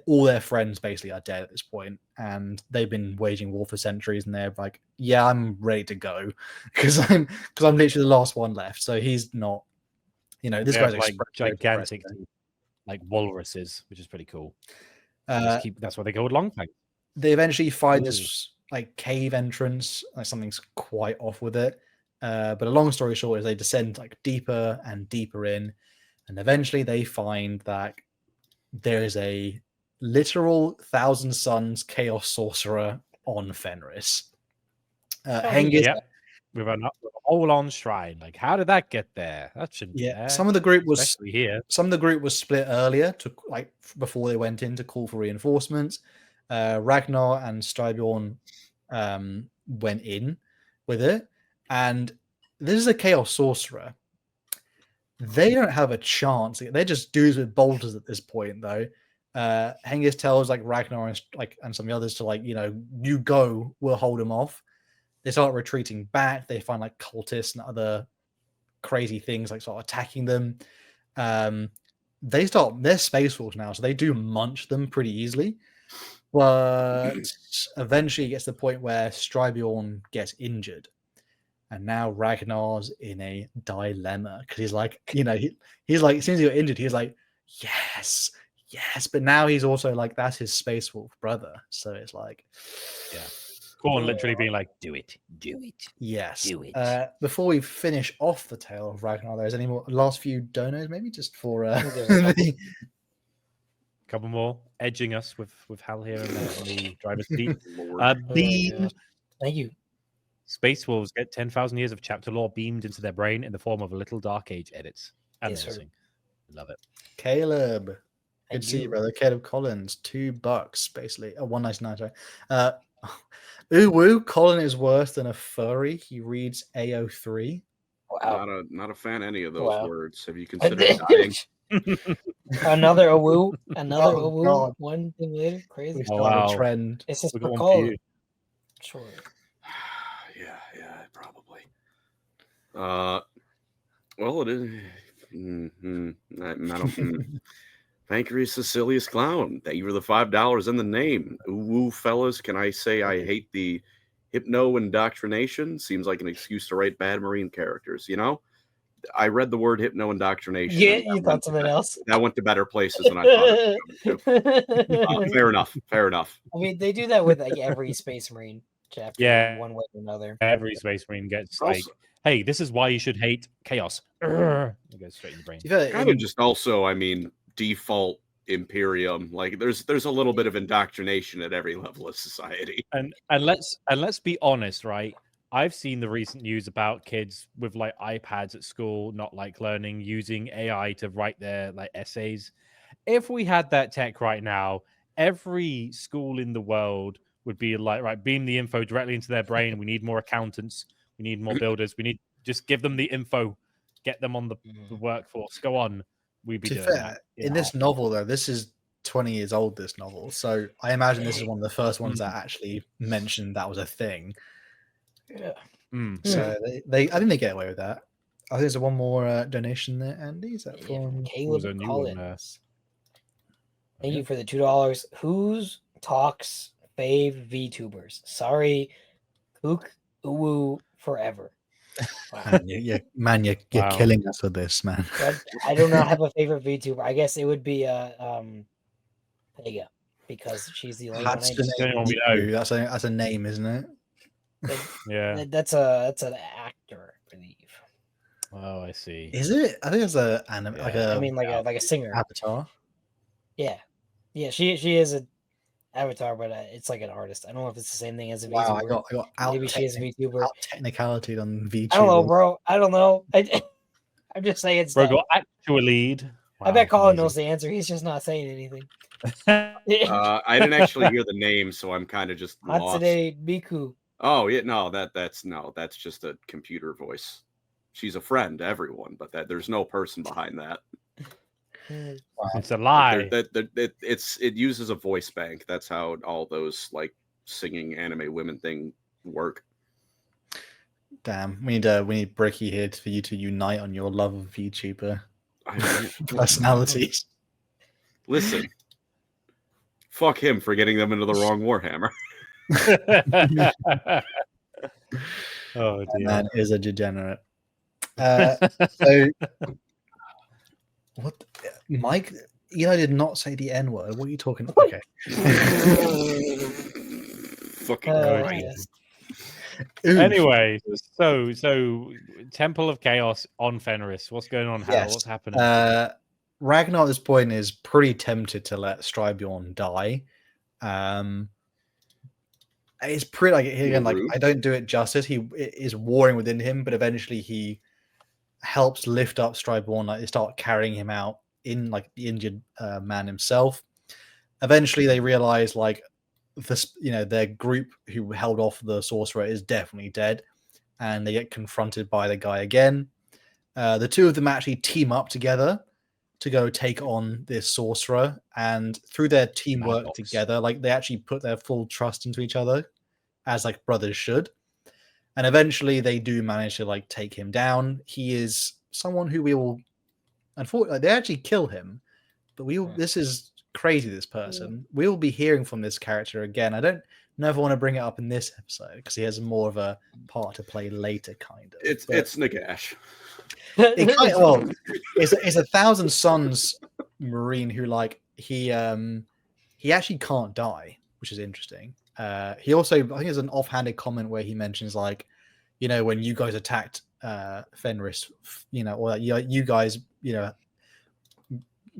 all their friends basically are dead at this point, and they've been waging war for centuries, and they're like, yeah, I'm ready to go because I'm literally the last one left. So he's not, this guy's like gigantic, like walruses, which is pretty cool. That's why they go with Long Fangs. They eventually find this like cave entrance, like something's quite off with it. But a long story short is they descend like deeper and deeper in, and eventually they find that there is a literal Thousand Suns Chaos Sorcerer on Fenris. Hengist, with a whole-on shrine. Like, how did that get there? That shouldn't be there. Some of the group was especially here. Some of the group was split earlier to like before they went in to call for reinforcements. Ragnar and Strybjorn went in with it, and this is a Chaos Sorcerer. They don't have a chance. They're just dudes with bolters at this point, though. Hengist tells like Ragnar and some of the others to like, you go, we'll hold them off. They start retreating back. They find like cultists and other crazy things like sort of attacking them. They're Space Wolves now, so they do munch them pretty easily. But eventually it gets to the point where Strybjorn gets injured. And now Ragnar's in a dilemma because he's like, he's like, as soon as he got injured, he's like, yes. But now he's also like, that's his Space Wolf brother. So it's like, Gorn literally being like, do it. Yes. Do it. Before we finish off the tale of Ragnar, there's any more last few donos, maybe just for. couple more edging us with Hal here in the driver's seat. Beam. Thank you. Space Wolves get 10,000 years of chapter lore beamed into their brain in the form of a little Dark Age edits. Amazing. Love it. Caleb. Good to see you, brother. Caleb Collins, $2, basically. Oh, $1.99, sorry. Ooh woo, Colin is worse than a furry. He reads AO3. Wow. Not a fan of any of those words. Have you considered dying? Another awoo. Another awoo. God. One thing later. Crazy. We started a trend. It's just for Colin. Sure. Yeah, probably. Well, it is. I don't. Pancreas Sicilius Clown. Thank you for the $5 and the name. Ooh, fellas, can I say I hate the hypno indoctrination? Seems like an excuse to write bad Marine characters. You know, I read the word hypno indoctrination. Yeah, you thought something else. That went to better places than I thought it would. Fair enough. I mean, they do that with like every Space Marine chapter, one way or another. Every Space Marine gets like, hey, this is why you should hate chaos. It goes straight in the brain. Kind of just also, I mean, default Imperium. Like there's a little bit of indoctrination at every level of society. And let's be honest, right? I've seen the recent news about kids with like iPads at school, not like learning, using AI to write their like essays. If we had that tech right now, every school in the world would be like, right, beam the info directly into their brain. We need more accountants. We need more builders. We need just give them the info, get them on the workforce. Go on. We'd be doing that. In this novel, though, this is 20 years old, this novel. So I imagine this is one of the first ones that actually mentioned that was a thing. Yeah. So they I think they get away with that. I think there's one more donation there, Andy. Is that from Caleb Collins? Thank you for the $2. Who's talks fave VTubers? Sorry, Kook Uwu forever. Wow. You're killing us with this, man. I do not have a favorite VTuber. I guess it would be Pega, because she's the only one I know. That's a name, isn't it? Yeah, that's an actor, I believe. Oh, I see. Is it? I think it's like a singer avatar. Yeah, she is an avatar, but it's like an artist. I don't know if it's the same thing as a VTuber. Wow, I got maybe she is a VTuber. Technicality on VTuber. I don't know, bro. I don't know. I'm just saying stuff. Bro, got actual lead. Wow, I bet Colin knows the answer. He's just not saying anything. I didn't actually hear the name, so I'm kind of just lost. Hatsune Miku. Oh yeah, no, that's just a computer voice. She's a friend to everyone, but there's no person behind that. It's a lie. It uses a voice bank. That's how all those like singing anime women thing work. Damn, we need Bricky here for you to unite on your love of VTuber personalities. Listen, fuck him for getting them into the wrong Warhammer. Oh dear, man is a degenerate. So what, Mike? Eli did not say the N word. What are you talking about? Okay. Fucking Christ. Anyway, so Temple of Chaos on Fenris. What's going on, Hal? Yes. What's happening? Ragnar at this point is pretty tempted to let Strybjorn die. It's pretty like again, like I don't do it justice. He is warring within him, but eventually he helps lift up Strybjorn. Like they start carrying him out in like the injured man himself. Eventually, they realize like this, their group who held off the sorcerer is definitely dead, and they get confronted by the guy again. The two of them actually team up together to go take on this sorcerer, and through their teamwork together, like they actually put their full trust into each other, as like brothers should. And eventually, they do manage to like take him down. He is someone who we will, unfortunately, they actually kill him, but this is crazy. This person, we will be hearing from this character again. I don't never want to bring it up in this episode because he has more of a part to play later, kind of. It's Nagash. It's a Thousand Sons Marine who like he actually can't die, which is interesting. He also, I think there's an offhanded comment where he mentions like, when you guys attacked Fenris, or you guys,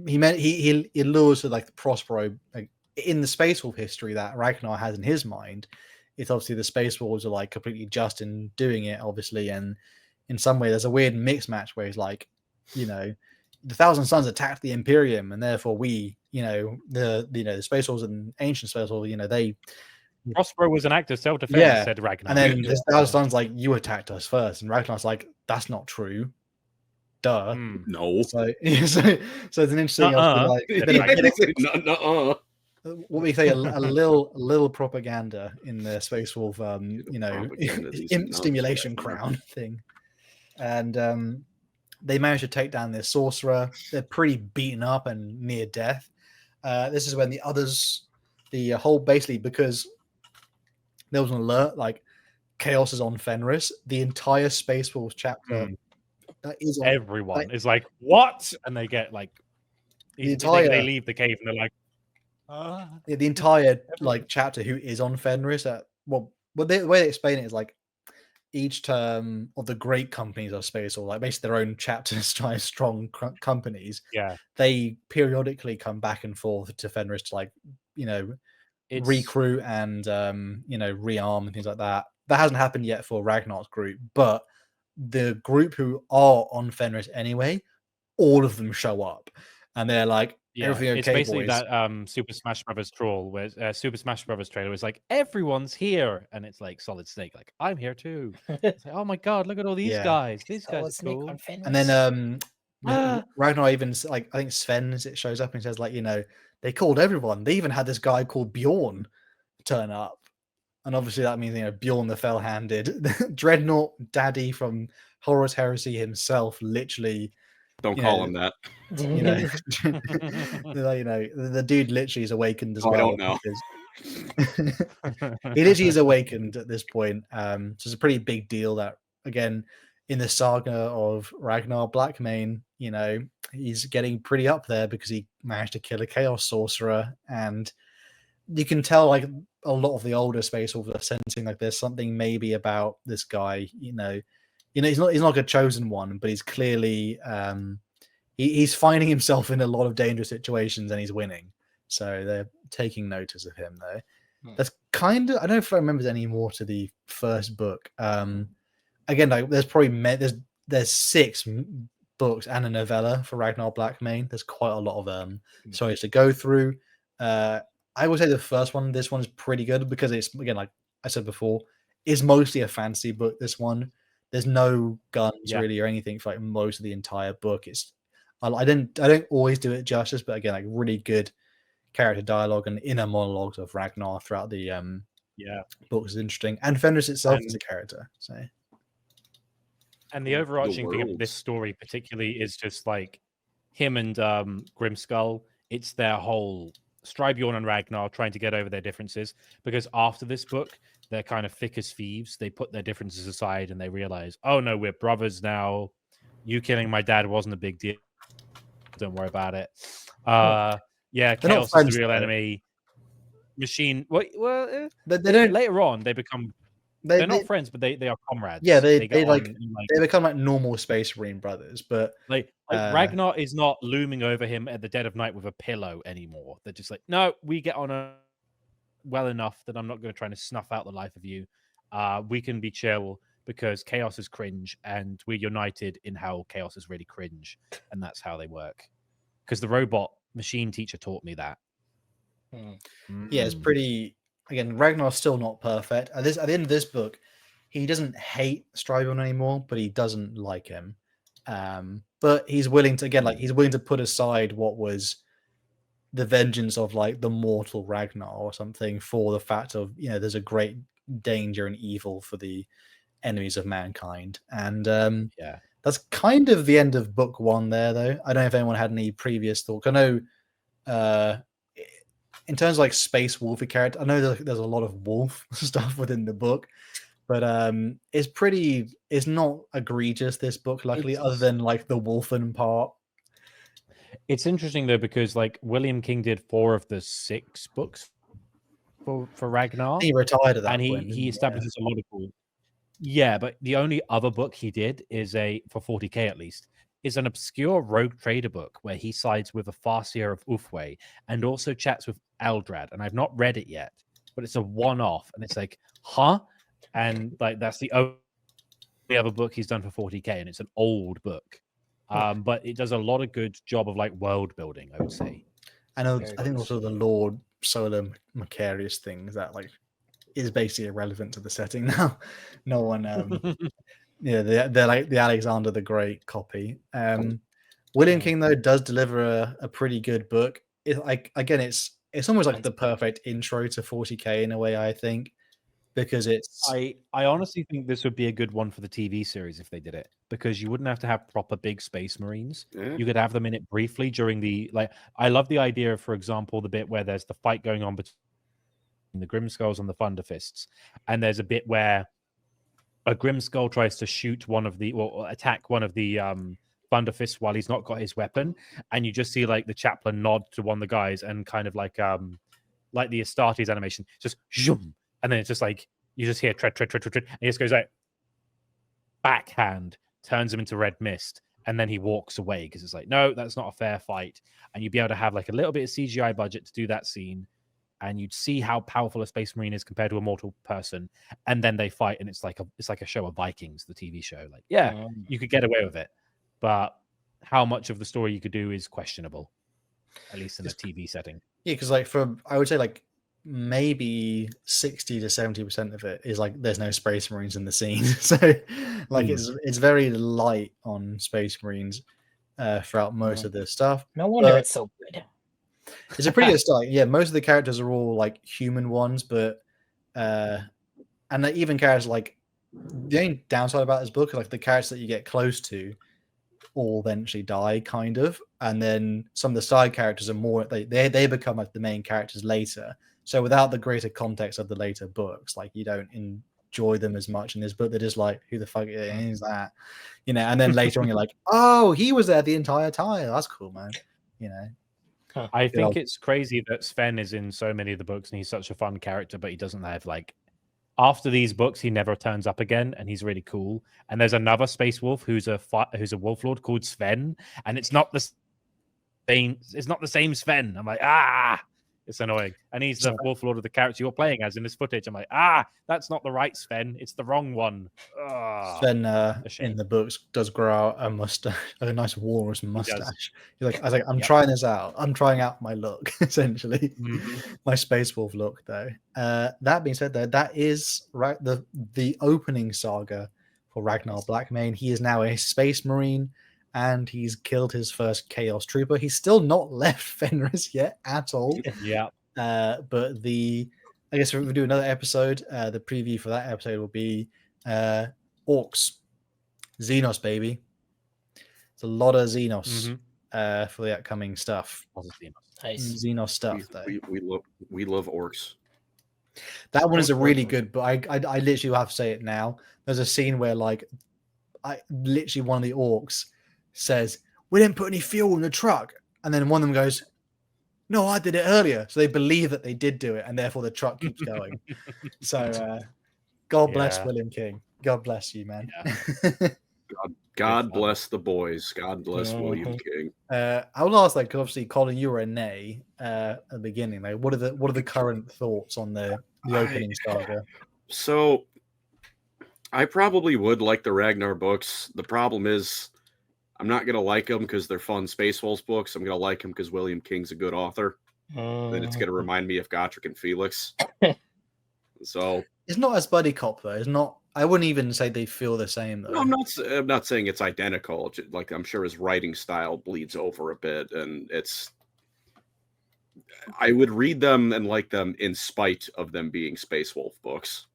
he alludes to like the Prospero, like in the Space Wolf history that Ragnar has in his mind. It's obviously the Space Wolves are like completely just in doing it, obviously, and in some way there's a weird mix match where he's like, the Thousand Suns attacked the Imperium, and therefore we, the Space Wolves and ancient Space Wolves, they. Prospero was an act of self-defense, said Ragnar. And then the Thousand Suns like, you attacked us first, and Ragnar's like, that's not true. Duh. No. So it's an interesting, what we say, a little propaganda in the Space Wolf, stimulation crown thing, and they managed to take down their sorcerer. They're pretty beaten up and near death. This is when the others, basically because there was an alert like chaos is on Fenris. The entire Space Wolf chapter. Everyone is like, what? And they get like they leave the cave and they're like, the entire chapter who is on Fenris. The way they explain it is like each term of the great companies of Space, or like basically their own chapters, strong companies. Yeah, they periodically come back and forth to Fenris to recruit and rearm and things like that. That hasn't happened yet for Ragnar's group, but the group who are on Fenris anyway, all of them show up, and they're like, everything okay, it's basically boys. That Super Smash Brothers troll, where Super Smash Brothers trailer was like, everyone's here, and it's like Solid Snake, like, I'm here too. It's like, oh my god, look at all these guys. These guys are cool. And then Ragnar even, like, I think Sven shows up and says, like, they called everyone. They even had this guy called Bjorn turn up. And obviously that means, Bjorn the Fell-Handed, Dreadnought Daddy from Horus Heresy himself, literally. Don't call him that. The dude literally is awakened as well. I don't know. He literally is awakened at this point. So it's a pretty big deal that, again, in the saga of Ragnar Blackmane, he's getting pretty up there because he managed to kill a Chaos Sorcerer, and you can tell like a lot of the older Space Wolves are sensing like there's something maybe about this guy. He's not like a chosen one, but he's clearly he's finding himself in a lot of dangerous situations and he's winning. So they're taking notice of him though. That's kind of, I don't know if I remember any more to the first book. Again, like there's probably there's 6 books and a novella for Ragnar Blackmane. There's quite a lot of stories to go through. I would say the first one, this one is pretty good because it's, again, like I said before, is mostly a fantasy book. This one, there's no guns really or anything for like most of the entire book. I don't always do it justice, but again, like really good character dialogue and inner monologues of Ragnar throughout the books is interesting, and Fenris itself is a character. So, and the overarching thing of this story particularly is just like him and Grimskull. It's their whole Strybjorn and Ragnar trying to get over their differences, because after this book they're kind of thick as thieves. They put their differences aside and they realize, oh no, we're brothers now. You killing my dad wasn't a big deal. Don't worry about it. Chaos is the real enemy. Machine. They don't. Later on, they become. They're not friends, but they are comrades. Yeah, they become like normal Space Marine brothers. But Ragnar is not looming over him at the dead of night with a pillow anymore. They're just like, no, we get on well enough that I'm not going to try to snuff out the life of you. We can be chill because chaos is cringe, and we're united in how chaos is really cringe, and that's how they work. Because the robot machine teacher taught me that. Yeah, it's pretty. Again, Ragnar's still not perfect. At the end of this book, he doesn't hate Strybjorn anymore, but he doesn't like him. But he's willing to put aside what was the vengeance of like the mortal Ragnar or something for the fact of, there's a great danger and evil for the enemies of mankind. And that's kind of the end of book 1 there, though. I don't know if anyone had any previous thoughts. I know in terms of like Space Wolfy character, I know there's a lot of wolf stuff within the book, but it's not egregious, this book, luckily, other than like the wolfen part. It's interesting though, because like William King did 4 of the 6 books for Ragnar. He retired at that point, and he establishes a lot of cool. Yeah, but the only other book he did is for 40k at least, is an obscure rogue trader book where he sides with the Farseer of Ufwe and also chats with Eldrad. And I've not read it yet, but it's a one-off. And it's like, huh? And like that's the only other book he's done for 40k, and it's an old book. But it does a lot of good job of like world building, I would say. I know. I think also the Lord Solar Macarius thing that like is basically irrelevant to the setting now. No one, they're like the Alexander the Great copy. William King though does deliver a pretty good book. It's almost like the perfect intro to 40k in a way, I think, because it's. I honestly think this would be a good one for the TV series if they did it, because you wouldn't have to have proper big space marines. Yeah. You could have them in it briefly during the I love the idea of, for example, the bit where there's the fight going on between the Grimskulls and the Thunderfists, and there's a bit where a Grimskull tries to shoot attack one of the Thunderfists while he's not got his weapon, and you just see like the chaplain nod to one of the guys and kind of like the Astartes animation, just zoom, and then it's just like you just hear tread, and he just goes like backhand, turns him into red mist, and then he walks away because it's like, no, that's not a fair fight. And you'd be able to have like a little bit of CGI budget to do that scene, and you'd see how powerful a Space Marine is compared to a mortal person, and then they fight, and it's like a show of Vikings, the TV show. Like, yeah, you could get away with it, but how much of the story you could do is questionable, at least in a TV setting. Yeah, because like I would say like maybe 60 to 70% of it is like there's no Space Marines in the scene, so like it's very light on Space Marines throughout most of this stuff. No wonder it's so good. It's a pretty good style. Yeah, most of the characters are all like human ones, but and like, even characters like the only downside about this book are like the characters that you get close to all eventually die, kind of, and then some of the side characters are more they become like the main characters later. So without the greater context of the later books, like you don't enjoy them as much in this book. They're just like, who the fuck is that, you know? And then later on, you're like, oh, he was there the entire time. That's cool, man. You know. I think it's crazy that Sven is in so many of the books and he's such a fun character, but he doesn't have like after these books he never turns up again, and he's really cool. And there's another Space Wolf who's a Wolf Lord called Sven, and it's not the same Sven. I'm like, it's annoying. And he's the Wolf Lord of the character you're playing as in this footage. I'm like, that's not the right Sven. It's the wrong one. Sven in the books does grow out a mustache, a nice walrus mustache. I was like, I'm trying this out. I'm trying out my look, essentially. My Space Wolf look, though. That being said, though, that is right the opening saga for Ragnar Blackmane. He is now a Space Marine, and he's killed his first Chaos Trooper. He's still not left Fenris yet at all. Yeah. But I guess if we do another episode, the preview for that episode will be Orcs. Xenos, baby. It's a lot of Xenos for the upcoming stuff. Nice. Xenos stuff, though. We love Orcs. That one is a really good, but I literally have to say it now. There's a scene where like literally one of the Orcs says, we didn't put any fuel in the truck, and then one of them goes, no, I did it earlier. So they believe that they did do it, and therefore the truck keeps going. So God bless William King. God bless you, man. God bless the boys. God bless William King. I will ask, like, obviously, Colin, you were a nay at the beginning. Like, what are the current thoughts on the opening saga? So I probably would like the Ragnar books. The problem is I'm not going to like them because they're fun Space Wolves books. I'm going to like them because William King's a good author. Then it's going to remind me of Gotrek and Felix. So it's not as buddy cop, though. It's not. I wouldn't even say they feel the same, though. No, I'm not saying it's identical. Like, I'm sure his writing style bleeds over a bit, and I would read them and like them in spite of them being Space Wolf books.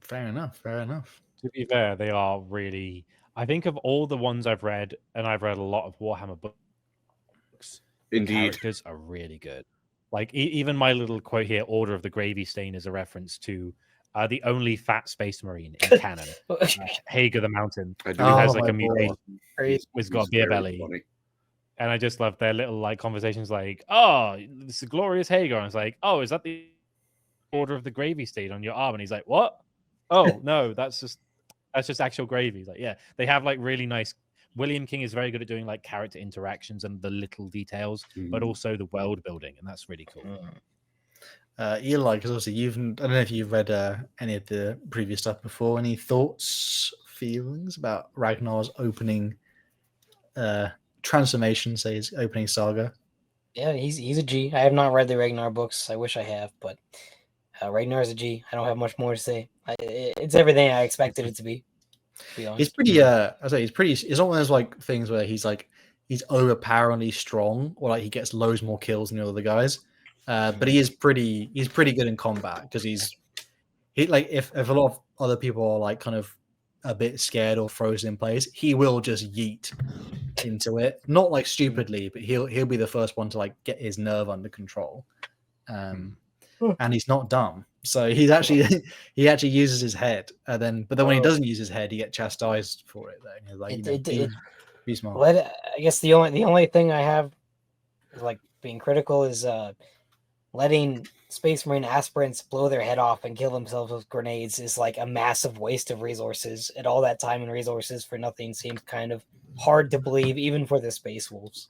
Fair enough. To be fair, they are really. I think of all the ones I've read, and I've read a lot of Warhammer books. Indeed, the characters are really good. Like even my little quote here, "Order of the Gravy Stain," is a reference to the only fat Space Marine in canon, Hager the Mountain, who has like a mutation. He's got a beer belly. Funny. And I just love their little like conversations, like, "Oh, this is glorious Hager," and it's like, "Oh, is that the Order of the Gravy Stain on your arm?" And he's like, "What? Oh no, that's just actual gravy." Like, yeah, they have like really nice William King is very good at doing like character interactions and the little details, but also the world building, and that's really cool. Eli, because obviously I don't know if you've read any of the previous stuff before. Any thoughts, feelings about Ragnar's opening transformation, say his opening saga? Yeah, he's a G. I have not read the Ragnar books. I wish I have, but Ragnar is a G. I don't have much more to say. It's everything I expected it to be. To be honest. He's pretty. It's not one of those like things where he's overpoweringly strong, or like he gets loads more kills than the other guys. But he's pretty good in combat because if a lot of other people are like kind of a bit scared or frozen in place, he will just yeet into it, not like stupidly, but he'll be the first one to like get his nerve under control. And he's not dumb, so he actually uses his head, but then when he doesn't use his head, he gets chastised for it. Though, like be smart. Well, I guess the only thing I have like being critical is letting Space Marine aspirants blow their head off and kill themselves with grenades is like a massive waste of resources, and all that time and resources for nothing seems kind of hard to believe, even for the Space Wolves.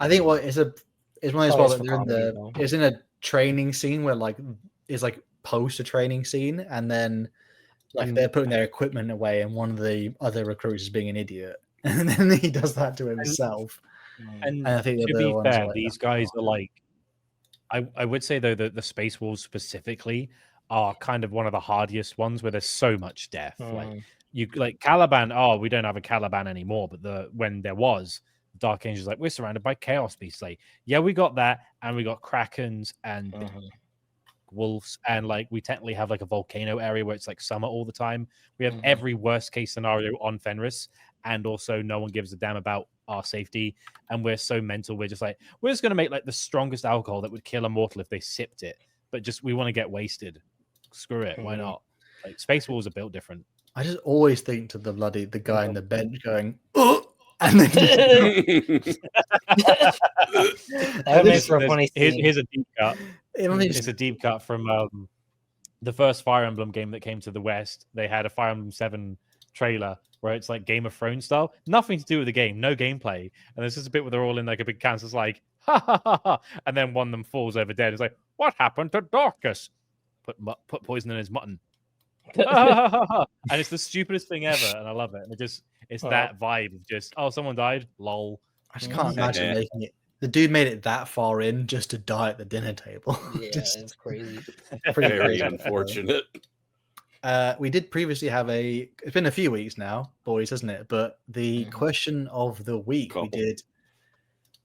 I think it's one of those that it's in a training scene where like it's like post a training scene, and then like they're putting their equipment away, and one of the other recruits is being an idiot, and then he does that to himself. And I think to be fair, these guys are like, I would say though that the Space Wolves specifically are kind of one of the hardiest ones where there's so much death. Like Caliban. Oh, we don't have a Caliban anymore, but when there was, Dark Angel's like, we're surrounded by chaos beasts. Like, yeah, we got that, and we got krakens and wolves, and like we technically have like a volcano area where it's like summer all the time. We have every worst case scenario on Fenris, and also no one gives a damn about our safety, and we're so mental. We're just gonna make like the strongest alcohol that would kill a mortal if they sipped it, but just we want to get wasted. Screw it, why not? Like Space Wolves are built different. I just always think to the guy on the bench going, "Oh," and then that makes for a funny scene. Here's a deep cut. It's a deep cut from the first Fire Emblem game that came to the West. They had a Fire Emblem 7 trailer where it's like Game of Thrones style, nothing to do with the game, no gameplay, and there's just a bit where they're all in like a big cancer, it's like ha ha ha ha, and then one of them falls over dead. It's like, what happened to Dorcas? Put poison in his mutton. And it's the stupidest thing ever, and I love it. And it's that vibe of just, oh, someone died, lol. I just can't imagine making it. The dude made it that far in just to die at the dinner table. Yeah, it's crazy. Very unfortunate. We did previously have it's been a few weeks now, boys, hasn't it? But the question of the week we did,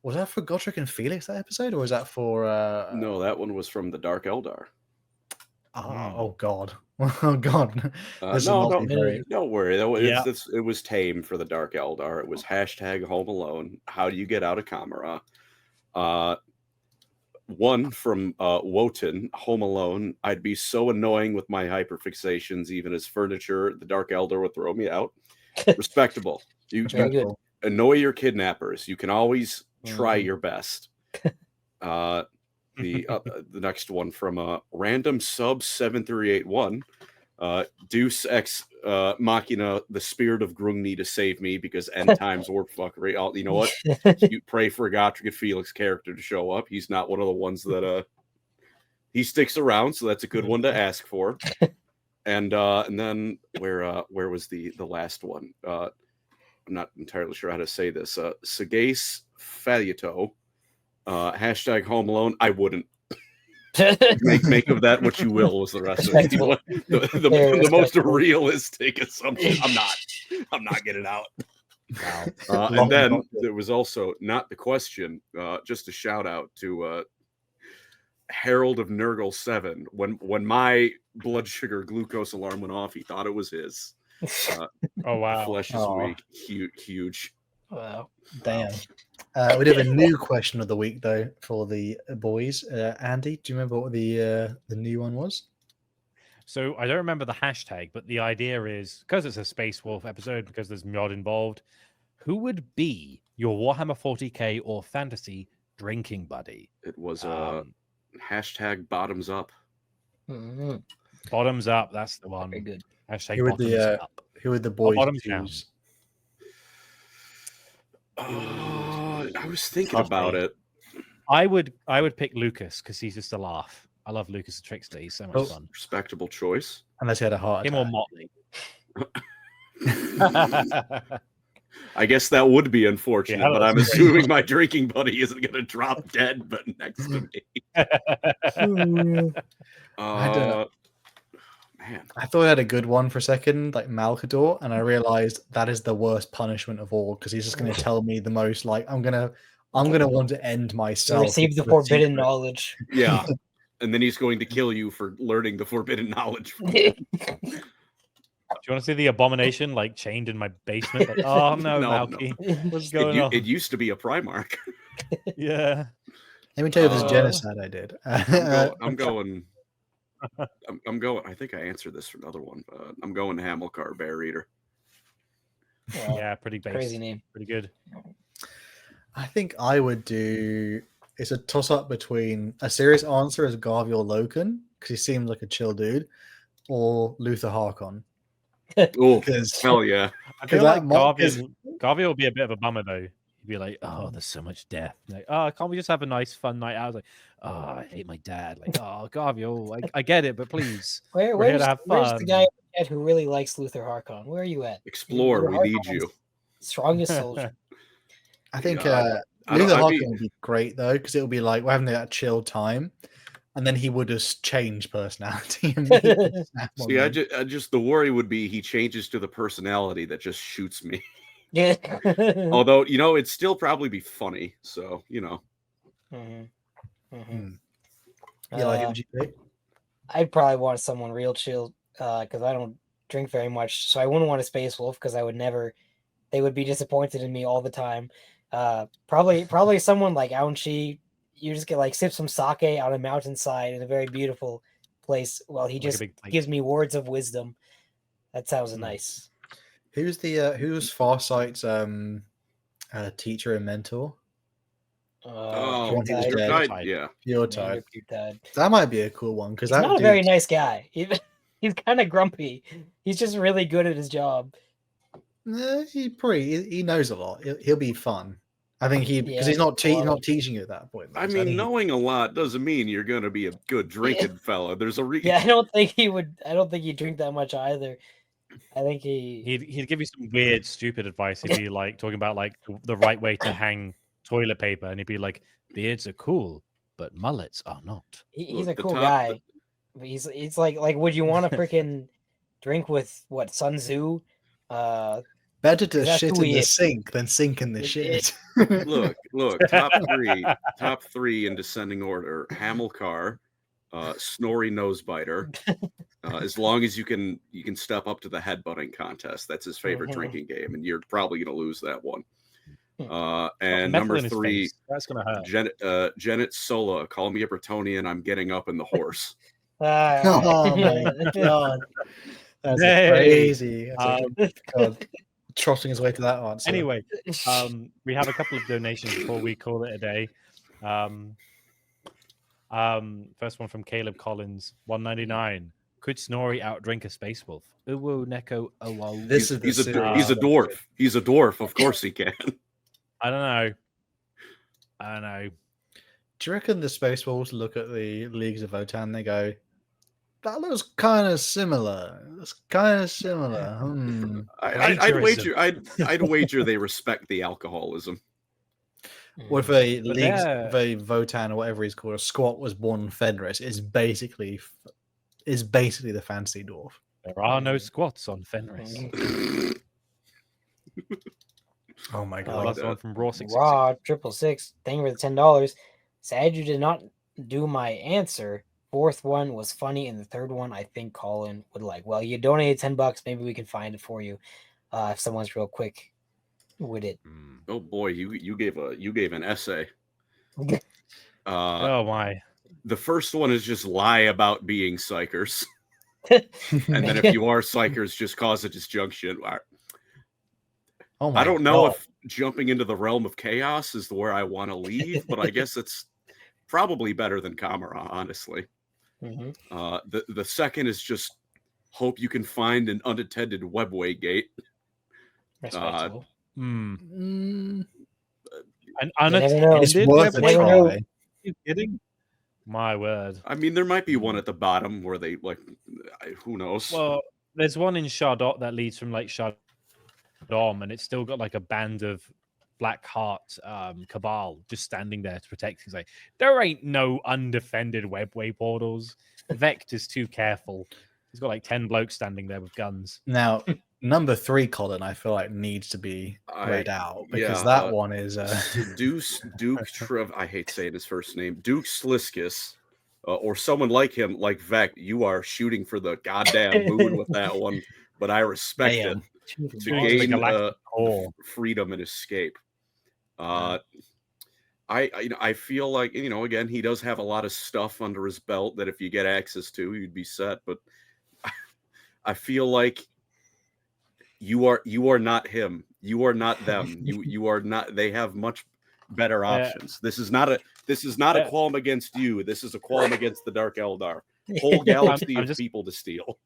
was that for Godric and Felix, that episode, or was that for no, that one was from the Dark Eldar. Oh God. Oh God. Don't worry. It was tame for the Dark Eldar. It was #Home Alone. How do you get out of Camera? One from Wotan, Home Alone. I'd be so annoying with my hyperfixations, even as furniture. The Dark Eldar would throw me out. Respectable. You annoy your kidnappers. You can always try your best. The next one from random sub 7381. Deus Ex Machina, the spirit of Grungni to save me because end times warp fuckery. You know what? You pray for a Godric and Felix character to show up. He's not one of the ones that he sticks around, so that's a good one to ask for. And then where was the last one? I'm not entirely sure how to say this. Sagace Faliato, #Home Alone. I wouldn't. make of that what you will was the rest of it. The most realistic assumption. I'm not getting out. Wow. And then there was also not the question, just a shout out to Herald of Nurgle 7. When my blood sugar glucose alarm went off, he thought it was his. Oh wow. Flesh is weak. Huge. Wow. Damn. We did a new question of the week though for the boys. Andy, do you remember what the new one was? So I don't remember the hashtag, but the idea is, because it's a Space Wolf episode, because there's mod involved, who would be your Warhammer 40k or fantasy drinking buddy? It was #bottoms up. Mm-hmm. Bottoms up, that's the one. Very good. Bottoms up. Who would the boys choose? I was thinking about it. I would pick Lucas because he's just a laugh. I love Lucas the Trickster. He's so much fun. Respectable choice. Unless he had a heart attack. Him or Motley. I guess that would be unfortunate, but I'm assuming my drinking buddy isn't going to drop dead, but next to me. I don't know. Man, I thought I had a good one for a second, like Malcador, and I realized that is the worst punishment of all because he's just going to tell me the most. Like I'm gonna want to end myself. Receive the forbidden knowledge. Yeah, and then he's going to kill you for learning the forbidden knowledge. Do you want to see the abomination like chained in my basement? Like, oh no, Malky. What's going on? It used to be a Primarch. Yeah. Let me tell you this genocide I did. I'm going. I think I answered this for another one. I'm going Hamilcar Bear Eater. Yeah, pretty basic. Crazy name. Pretty good. I think I would do. It's a toss-up between a serious answer as Garviel Loken because he seemed like a chill dude, or Luther Harkon. Oh, hell yeah! I feel like Garviel will be a bit of a bummer though. He'd be like, "Oh, there's so much death. Like, oh, can't we just have a nice, fun night out?" I was like, "Oh, I hate my dad." Like, oh, Garviel, I get it, but please, we're here to have fun. Where's the guy who really likes Luther Harkon? Where are you at? Explore. We need you. Strongest soldier. I think Luther Harkon would be great though because it would be like we're having that chill time. And then he would just change personality. See, I just the worry would be he changes to the personality that just shoots me. Yeah. Although it'd still probably be funny. So Yeah, like who would you pick? I'd probably want someone real chill because I don't drink very much. So I wouldn't want a Space Wolf because I would never. They would be disappointed in me all the time. Probably someone like Aounchi. You just get like sip some sake on a mountainside in a very beautiful place. Well, he just gives me words of wisdom. That sounds nice. Who's Farsight's teacher and mentor? Pure-Tide. Yeah, Pure-Tide. That might be a cool one because he's not a very nice guy. He's kind of grumpy. He's just really good at his job. He knows a lot. He'll be fun. I think because he's not teaching you at that point. I mean, knowing a lot doesn't mean you're going to be a good drinking fella. There's a reason. Yeah, I don't think he'd drink that much either. I think he'd give you some weird, stupid advice. He'd be like talking about like the right way to hang toilet paper, and he'd be like, "Beards are cool, but mullets are not." He's a cool guy. It's like would you want to freaking drink with Sun Tzu? Better to shit in the sink than sink in the shit. Look, top three in descending order: Hamilcar, Snorri Nosebiter. As long as you can step up to the headbutting contest, that's his favorite drinking game, and you're probably going to lose that one. And number 3, that's going to hurt. Janet Sola, call me a Bretonian. I'm getting up in the horse. Oh my god, that's crazy. God. Trotting his way to that answer. Anyway, we have a couple of donations before we call it a day. First one from Caleb Collins, $1.99. Could Snorri outdrink a Space Wolf? Uwo Neko Owo. He's a dwarf. He's a dwarf. Of course he can. I don't know. Do you reckon the Space Wolves look at the Leagues of Votan? They go, "That looks kind of similar. It's kind of similar." I'd wager they respect the alcoholism. What if a Leagues of a Votan or whatever he's called, a squat was born Fenris? Is basically the fancy dwarf. There are no squats on Fenris. Oh my god! Last one from Raw 666. Raw 666. Thank you for the $10. Sad you did not do my answer. Fourth one was funny, and the third one I think Colin would like. Well, you donated $10. Maybe we can find it for you if someone's real quick with it. Oh boy, you gave an essay. Oh my! The first one is just lie about being psychers, and then if you are psychers, just cause a disjunction. I don't know if jumping into the realm of chaos is where I want to leave, but I guess it's probably better than Kamara, honestly. The second is just hope you can find an unattended webway gate. Respectable. An unattended web Are you kidding? My word. I mean, there might be one at the bottom where they like. Who knows? Well, there's one in Chardot that leads from like Chardom, and it's still got like a band of Black Heart Cabal just standing there to protect. He's like, there ain't no undefended webway portals. Vect is too careful. He's got like 10 blokes standing there with guns. Now, number 3, Colin, I feel like needs to be read out because that one is Duke Trev. I hate saying his first name. Duke Sliskus, or someone like him, like Vect. You are shooting for the goddamn moon with that one, but I respect it to gain freedom and escape. I feel like, again, he does have a lot of stuff under his belt that if you get access to, you'd be set. But I feel like you are not him. You are not them. You are not. They have much better options. This is not a qualm against you. This is a qualm against the Dark Eldar. Whole galaxy of people to steal.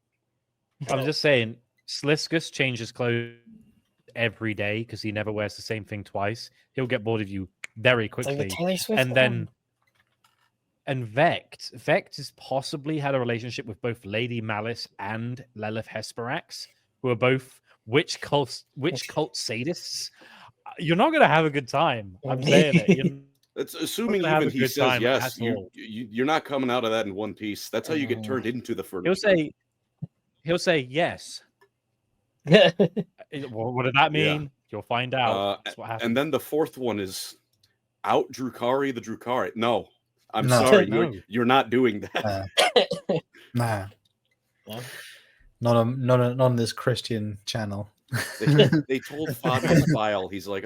I'm just saying, Sliskus changes clothes every day because he never wears the same thing twice. He'll get bored of you very quickly. And Vect has possibly had a relationship with both Lady Malice and Lelith Hesperax, who are both witch cult sadists. You're not going to have a good time. I'm saying it. That's assuming even he says yes. You're not coming out of that in one piece. That's how you get turned into the furniture. He'll say yes. What did that mean? Yeah. You'll find out. That's what happens. And then the fourth one is out Drukari the Drukari. No, I'm sorry. No. You're not doing that. Nah. Not on this Christian channel. They told Father File, he's like,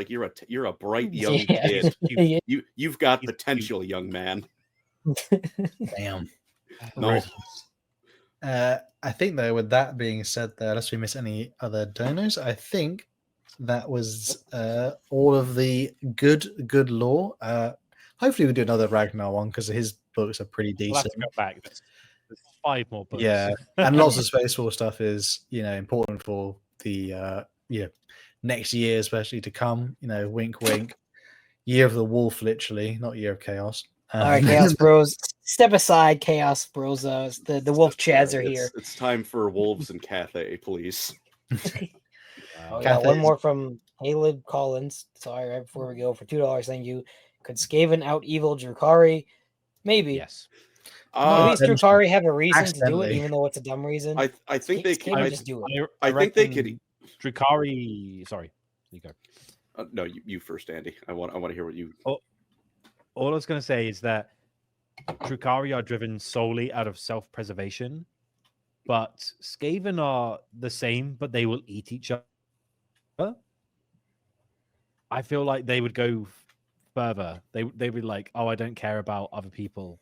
you're a bright young kid. You've got potential, young man. Damn. No. I think though, with that being said, there, unless we miss any other donors, I think that was all of the good lore. Hopefully, we'll do another Ragnar one because his books are pretty decent. We'll have to go back. There's 5 more books. Yeah, and lots of Space War stuff is important for the next year, especially to come. Wink, wink. Year of the Wolf, literally, not Year of Chaos. All right, Chaos Bros, step aside, Chaos Bros. The Wolf Chads are here. It's time for Wolves and Cathay, please. One more from Caleb Collins. Sorry, right before we go, for $2, thank you. Could Skaven out evil Drukari? Maybe. Yes. At least Drukari have a reason to do it, even though it's a dumb reason. I think they can just do it. I think they could. Drukari. Sorry, you go. No, you first, Andy. I want to hear what you. All I was going to say is that Drukari are driven solely out of self-preservation, but Skaven are the same, but they will eat each other. I feel like they would go further. They'd be like, "Oh, I don't care about other people."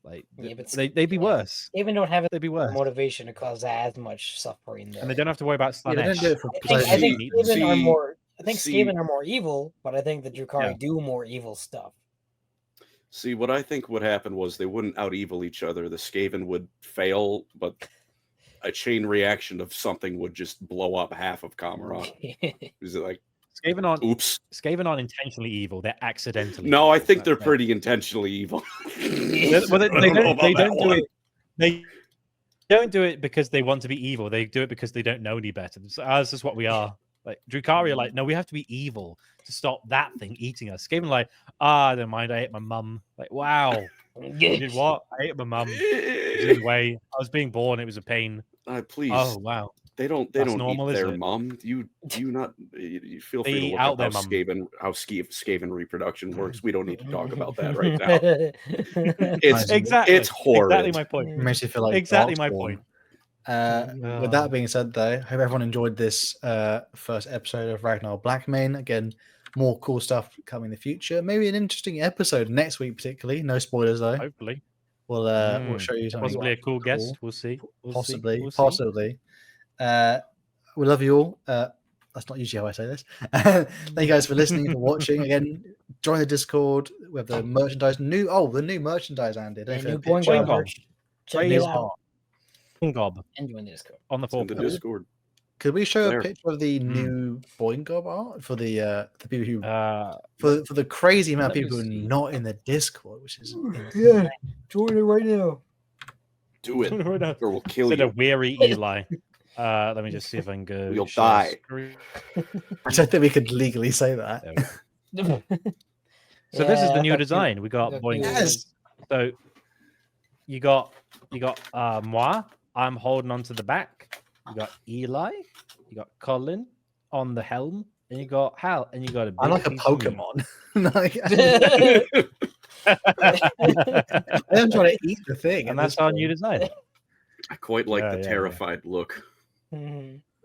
Like they'd be worse. Skaven don't have they'd be worse. Motivation to cause as much suffering there, and they don't have to worry about Slanesh. They don't do it for I think Skaven are more. I think Skaven are more evil, but I think the Drukari do more evil stuff. See, what I think would happen was they wouldn't out-evil each other. The Skaven would fail, but a chain reaction of something would just blow up half of Cameron. Is it like Skaven aren't? Oops. Skaven aren't intentionally evil. They're accidentally. No, evil. I think they're pretty intentionally evil. They don't do it. They don't do it because they want to be evil. They do it because they don't know any better. This is what we are. Like Drukari are like, no, we have to be evil to stop that thing eating us. Skaven like, never mind, I ate my mum. Like, wow. You did what? I ate my mum. Way. I was being born, it was a pain. Please. Oh wow. They don't normal, eat their mum. You feel free to look up how Skaven reproduction works. We don't need to talk about that right now. It's horrid. Exactly my point. It makes you feel like exactly my point. With that being said, though, hope everyone enjoyed this first episode of Ragnar Blackmane. Again, more cool stuff coming in the future. Maybe an interesting episode next week, particularly. No spoilers, though. Hopefully, we'll show you something. Possibly a cool guest. We'll see. Possibly. We love you all. That's not usually how I say this. Thank you guys for listening, for watching. Again, join the Discord. We have the merchandise. The new merchandise, Andy. New Boing merch. Check it out. Gob. And join the Discord. On the Discord. Could we show a picture of the new Boing Gob art for the people who for the crazy amount of people who are not in the Discord, which is yeah, join it right now. Do it, or we'll kill you. you. A weary Eli. Let me just see if I can go. You'll die. I don't think we could legally say that. So this is the new design. We got Boing. Yes. So you got moi. I'm holding on to the back. You got Eli. You got Colin on the helm, and you got Hal, and you got a big I'm like a Pokemon. I am trying to eat the thing, and that's our new design. I quite like the terrified look.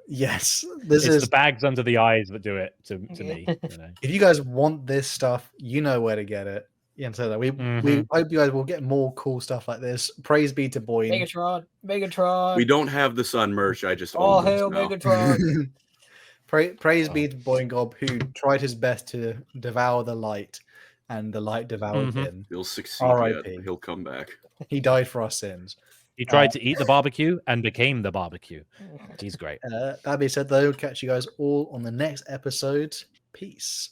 Yes, it's the bags under the eyes that do it to me. You know? If you guys want this stuff, you know where to get it. You know, so that we hope you guys will get more cool stuff like this. Praise be to Boing. Megatron. We don't have the Sun merch. I just all hail Megatron. Praise be to Boing Gob, who tried his best to devour the light, and the light devoured him. He'll succeed. Yet. He'll come back. He died for our sins. He tried to eat the barbecue and became the barbecue. He's great. That being said, though, catch you guys all on the next episode. Peace.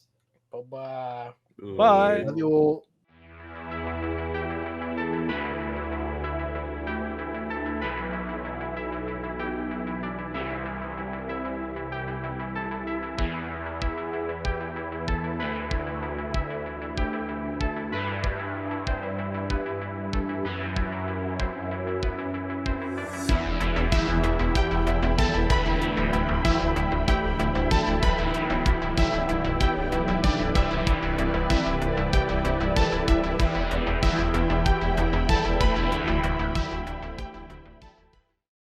Bye-bye. Bye. Love you all.